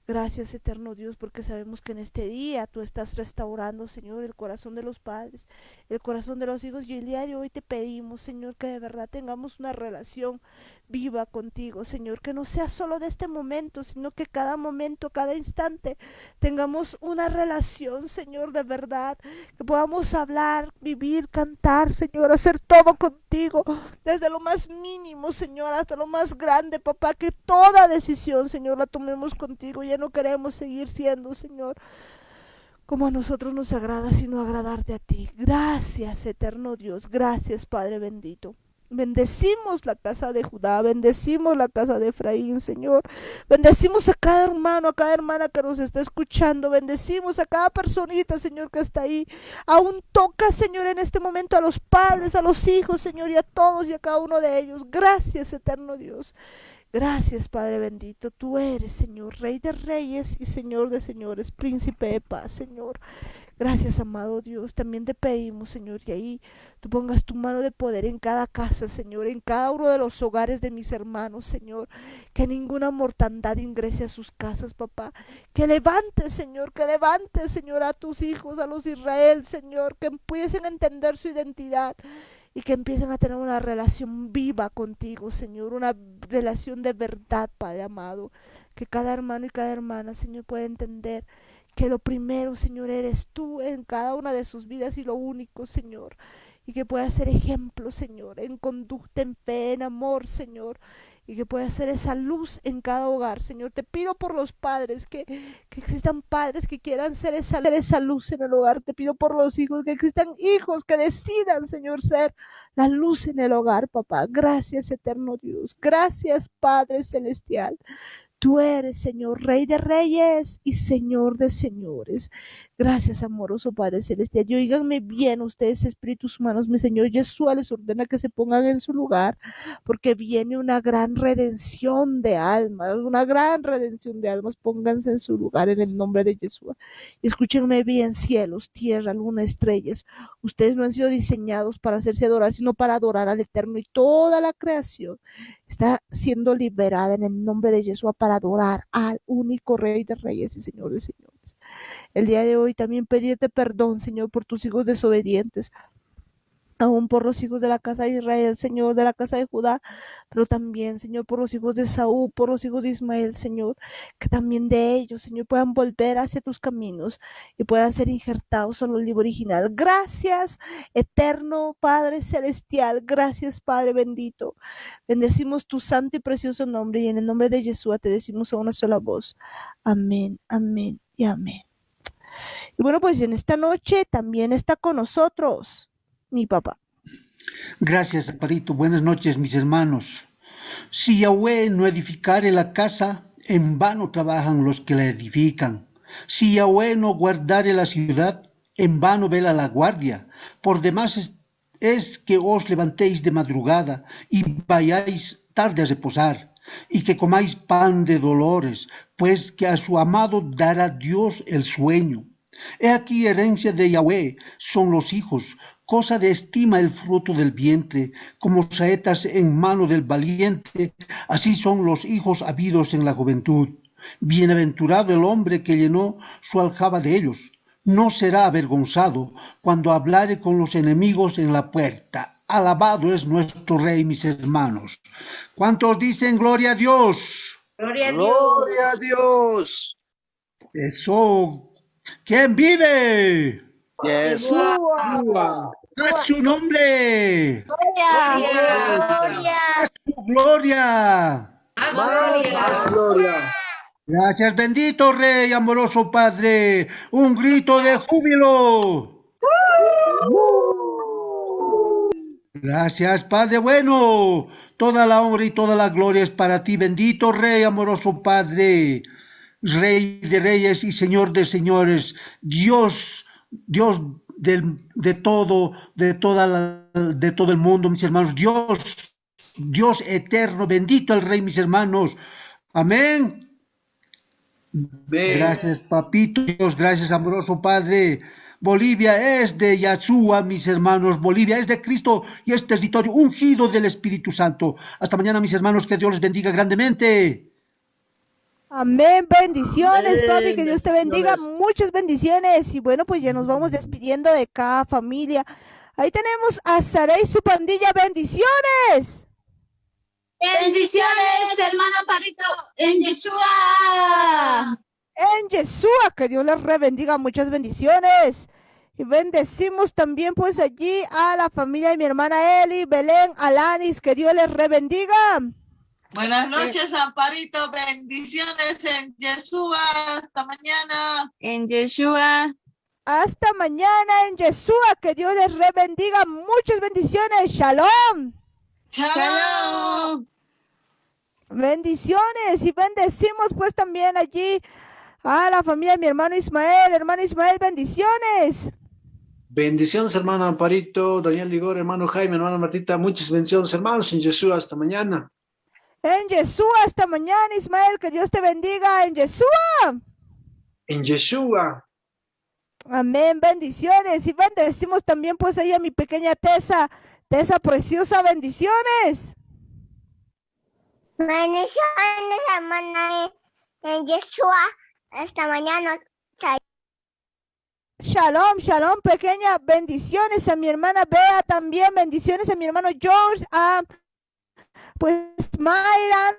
Gracias, eterno Dios, porque sabemos que en este día tú estás restaurando, Señor, el corazón de los padres, el corazón de los hijos. Y el día de hoy te pedimos, Señor, que de verdad tengamos una relación viva contigo, Señor, que no sea solo de este momento, sino que cada momento, cada instante tengamos una relación, Señor, de verdad, que podamos hablar, vivir, cantar, Señor, hacer todo contigo, desde lo más mínimo, Señor, hasta lo más grande, papá, que toda decisión, Señor, la tomemos contigo. Ya no queremos seguir siendo, Señor, como a nosotros nos agrada, sino agradarte a ti. Gracias, eterno Dios, gracias, Padre bendito. Bendecimos la casa de Judá, bendecimos la casa de Efraín, Señor. Bendecimos a cada hermano, a cada hermana que nos está escuchando. Bendecimos a cada personita, Señor, que está ahí. Aún toca, Señor, en este momento a los padres, a los hijos, Señor, y a todos y a cada uno de ellos. Gracias, eterno Dios. Gracias, Padre bendito. Tú eres, Señor, Rey de reyes y Señor de señores, Príncipe de paz, Señor. Gracias, amado Dios. También te pedimos, Señor, que ahí tú pongas tu mano de poder en cada casa, Señor, en cada uno de los hogares de mis hermanos, Señor. Que ninguna mortandad ingrese a sus casas, papá. Que levantes, Señor, a tus hijos, a los de Israel, Señor. Que empiecen a entender su identidad y que empiecen a tener una relación viva contigo, Señor, una relación de verdad, Padre amado, que cada hermano y cada hermana, Señor, pueda entender que lo primero, Señor, eres tú en cada una de sus vidas y lo único, Señor, y que pueda ser ejemplo, Señor, en conducta, en fe, en amor, Señor, y que pueda ser esa luz en cada hogar, Señor. Te pido por los padres, que existan padres que quieran ser esa luz en el hogar. Te pido por los hijos, que existan hijos que decidan, Señor, ser la luz en el hogar, papá. Gracias, eterno Dios. Gracias, Padre celestial. Tú eres, Señor, Rey de reyes y Señor de señores. Gracias, amoroso Padre celestial. Y oíganme bien ustedes, espíritus humanos, mi Señor Yeshua les ordena que se pongan en su lugar, porque viene una gran redención de almas, una gran redención de almas. Pónganse en su lugar en el nombre de Yeshua. Y escúchenme bien, cielos, tierra, luna, estrellas. Ustedes no han sido diseñados para hacerse adorar, sino para adorar al Eterno, y toda la creación está siendo liberada en el nombre de Jesús para adorar al único Rey de Reyes y Señor de Señores. El día de hoy también pedirte perdón, Señor, por tus hijos desobedientes, aún por los hijos de la casa de Israel, Señor, de la casa de Judá, pero también, Señor, por los hijos de Saúl, por los hijos de Ismael, Señor, que también de ellos, Señor, puedan volver hacia tus caminos y puedan ser injertados en el libro original. Gracias, eterno Padre Celestial, gracias, Padre bendito. Bendecimos tu santo y precioso nombre, y en el nombre de Jesús te decimos a una sola voz. Amén, amén y amén. Y bueno, pues en esta noche también está con nosotros mi papá.
Gracias, Amparito. Buenas noches, mis hermanos. Si Yahweh no edificare la casa, en vano trabajan los que la edifican. Si Yahweh no guardare la ciudad, en vano vela la guardia. Por demás es que os levantéis de madrugada y vayáis tarde a reposar, y que comáis pan de dolores, pues que a su amado dará Dios el sueño. He aquí herencia de Yahweh son los hijos, cosa de estima el fruto del vientre, como saetas en mano del valiente, así son los hijos habidos en la juventud. Bienaventurado el hombre que llenó su aljaba de ellos, no será avergonzado cuando hablare con los enemigos en la puerta. Alabado es nuestro Rey, mis hermanos. ¿Cuántos dicen gloria a Dios?
Gloria a Dios.
Gloria a Dios.
Eso. ¿Quién vive?
Yeshua.
¡A su nombre!
Gloria.
¡A su gloria!
Más gloria.
Gracias, bendito Rey, amoroso Padre. Un grito de júbilo. Gracias, Padre bueno. Toda la honra y toda la gloria es para ti, bendito Rey, amoroso Padre. Rey de reyes y Señor de señores, Dios de todo el mundo, mis hermanos, Dios eterno, bendito el Rey, mis hermanos. Amén. Gracias, papito Dios, gracias, amoroso Padre. Bolivia es de Yahshua, mis hermanos. Bolivia es de Cristo y es territorio ungido del Espíritu Santo. Hasta mañana, mis hermanos, que Dios les bendiga grandemente.
Amén, bendiciones,
Amén,
papi, que Dios te bendiga,
bendiciones.
muchas bendiciones. Y bueno, pues ya nos vamos despidiendo de cada familia. Ahí tenemos a Sara y su pandilla, bendiciones.
Bendiciones, hermano Parito, en Yeshua.
En Yeshua, que Dios les bendiga, muchas bendiciones. Y bendecimos también pues allí a la familia de mi hermana Eli, Belén, Alanis, que Dios les bendiga.
Buenas noches, Amparito. Bendiciones en Yeshua. Hasta mañana.
En Yeshua.
Hasta mañana en Yeshua, que Dios les bendiga, muchas bendiciones. Shalom.
Shalom.
Bendiciones y bendecimos pues también allí a la familia de mi hermano Ismael. Hermano Ismael, bendiciones.
Bendiciones, hermano Amparito, Daniel Ligor, hermano Jaime, hermana Martita. Muchas bendiciones, hermanos, en Yeshua. Hasta mañana.
En Yeshua, hasta mañana, Ismael, que Dios te bendiga en Yeshua.
En Yeshua.
Amén, bendiciones. Y bendecimos también pues ahí a mi pequeña Tessa preciosa, bendiciones.
Bendiciones, hermana, en Yeshua. Hasta mañana.
Shalom, shalom, pequeña, bendiciones a mi hermana Bea también, bendiciones a mi hermano George, pues Mayra,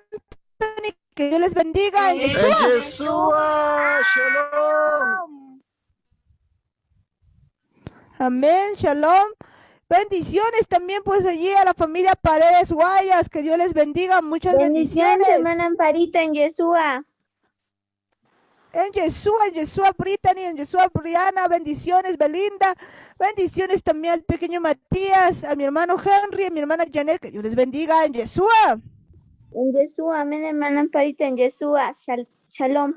Anthony, que Dios les bendiga en Yeshua.
En Yeshua. Shalom.
Amén, shalom. Bendiciones también pues allí a la familia Paredes Guayas, que Dios les bendiga, muchas bendiciones.
hermana Amparito, en Yeshua.
En Yeshua Brittany, en Yeshua Briana, bendiciones Belinda, bendiciones también al pequeño Matías, a mi hermano Henry, a mi hermana Janet, que Dios les bendiga en Yeshua.
En Yeshua, amén, hermana Amparito, en Yeshua. Shalom.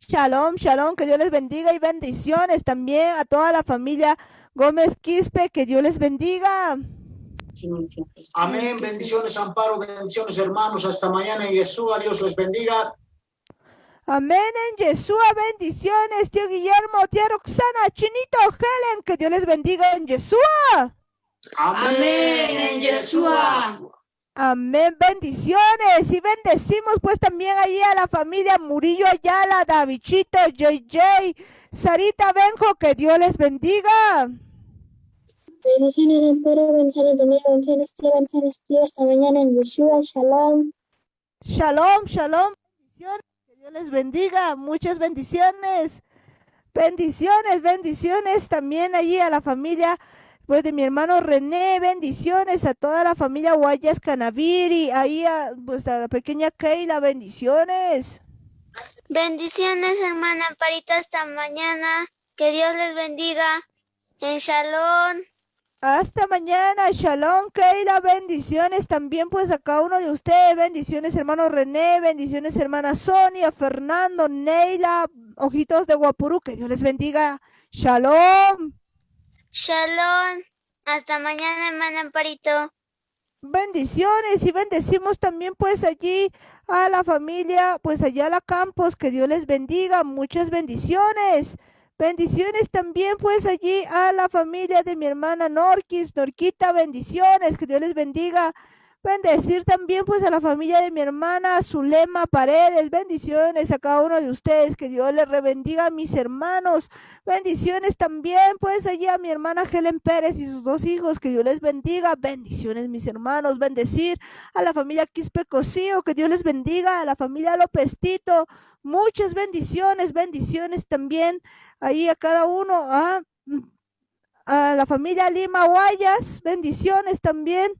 Shalom, shalom, que Dios les bendiga y bendiciones también a toda la familia Gómez Quispe, que Dios les bendiga.
Amén. Bendiciones, Amparo. Bendiciones, hermanos. Hasta mañana en Yeshua. Dios les bendiga.
Amén en Yeshua, bendiciones, tío Guillermo, tía Roxana, Chinito, Helen, que Dios les bendiga en Yeshua.
Amén.
En Yeshua.
Amén, bendiciones y bendecimos pues también ahí a la familia Murillo Ayala, Davichito, JJ, Sarita Benjo, que Dios les bendiga.
Bendiciones, Amparo, bendiciones, Daniel, bendiciones, tío, hasta mañana en Yeshua, Shalom.
Shalom, shalom, bendiciones, que Dios les bendiga, muchas bendiciones. Bendiciones, bendiciones también allí a la familia pues de mi hermano René, bendiciones a toda la familia Guayas Canaviri, ahí pues a la pequeña Keila, bendiciones.
Bendiciones, hermana Amparito, hasta mañana. Que Dios les bendiga. En Shalom.
Hasta mañana, shalom, Keila, bendiciones también pues a cada uno de ustedes, bendiciones hermano René, bendiciones hermana Sonia, Fernando, Neila, Ojitos de Guapurú, que Dios les bendiga, shalom.
Shalom. Hasta mañana, hermana Amparito.
Bendiciones y bendecimos también pues allí a la familia, pues allá a la Campos, que Dios les bendiga, muchas bendiciones. Bendiciones también pues allí a la familia de mi hermana Norquita, bendiciones, que Dios les bendiga. Bendecir también pues a la familia de mi hermana Zulema Paredes, bendiciones a cada uno de ustedes, que Dios les rebendiga, mis hermanos. Bendiciones también pues allí a mi hermana Helen Pérez y sus 2 hijos, que Dios les bendiga. Bendiciones, mis hermanos. Bendecir a la familia Quispe Cosío, que Dios les bendiga. A la familia López Tito, muchas bendiciones. Bendiciones también ahí a cada uno, a la familia Lima Guayas, bendiciones también.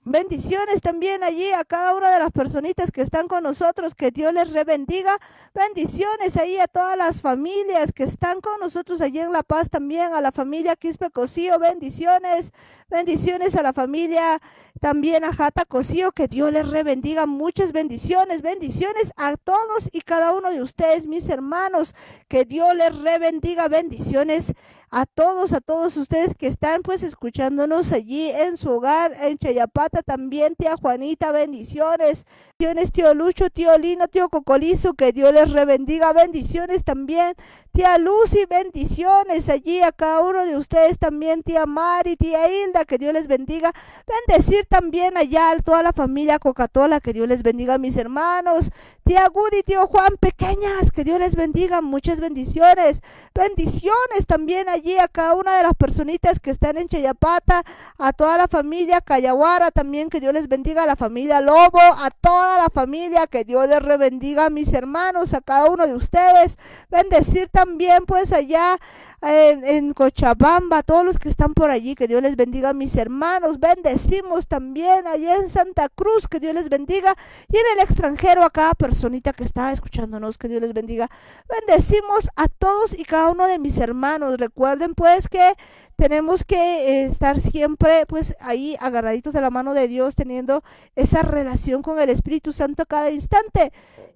Bendiciones también allí a cada una de las personitas que están con nosotros, que Dios les rebendiga. Bendiciones ahí a todas las familias que están con nosotros allí en La Paz también, a la familia Quispe Cosío, bendiciones. Bendiciones a la familia también a Jata Cosío, que Dios les rebendiga, muchas bendiciones. Bendiciones a todos y cada uno de ustedes, mis hermanos, que Dios les rebendiga, bendiciones a todos ustedes que están pues escuchándonos allí en su hogar, en Chayapata también, tía Juanita, bendiciones. Bendiciones, tío Lucho, tío Lino, tío Cocolizo, que Dios les rebendiga, bendiciones también. Tía Lucy, bendiciones allí a cada uno de ustedes también, tía Mari, tía Hilda, que Dios les bendiga. Bendecir también allá a toda la familia Cocatola, que Dios les bendiga, mis hermanos. Tía Gudi, tío Juan, pequeñas, que Dios les bendiga, muchas bendiciones. Bendiciones también allí a cada una de las personitas que están en Chayapata, a toda la familia Cayaguara también, que Dios les bendiga, a la familia Lobo, a toda la familia, que Dios les rebendiga, mis hermanos, a cada uno de ustedes. Bendecir también pues allá en Cochabamba, todos los que están por allí, que Dios les bendiga, mis hermanos. Bendecimos también allá en Santa Cruz, que Dios les bendiga, y en el extranjero a cada personita que está escuchándonos, que Dios les bendiga. Bendecimos a todos y cada uno de mis hermanos. Recuerden pues que tenemos que estar siempre pues ahí agarraditos de la mano de Dios, teniendo esa relación con el Espíritu Santo cada instante.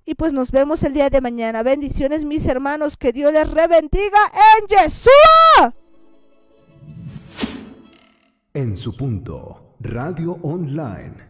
Y pues nos vemos el día de mañana. Bendiciones, mis hermanos, que Dios les rebendiga en Yeshua.
En su punto, Radio Online.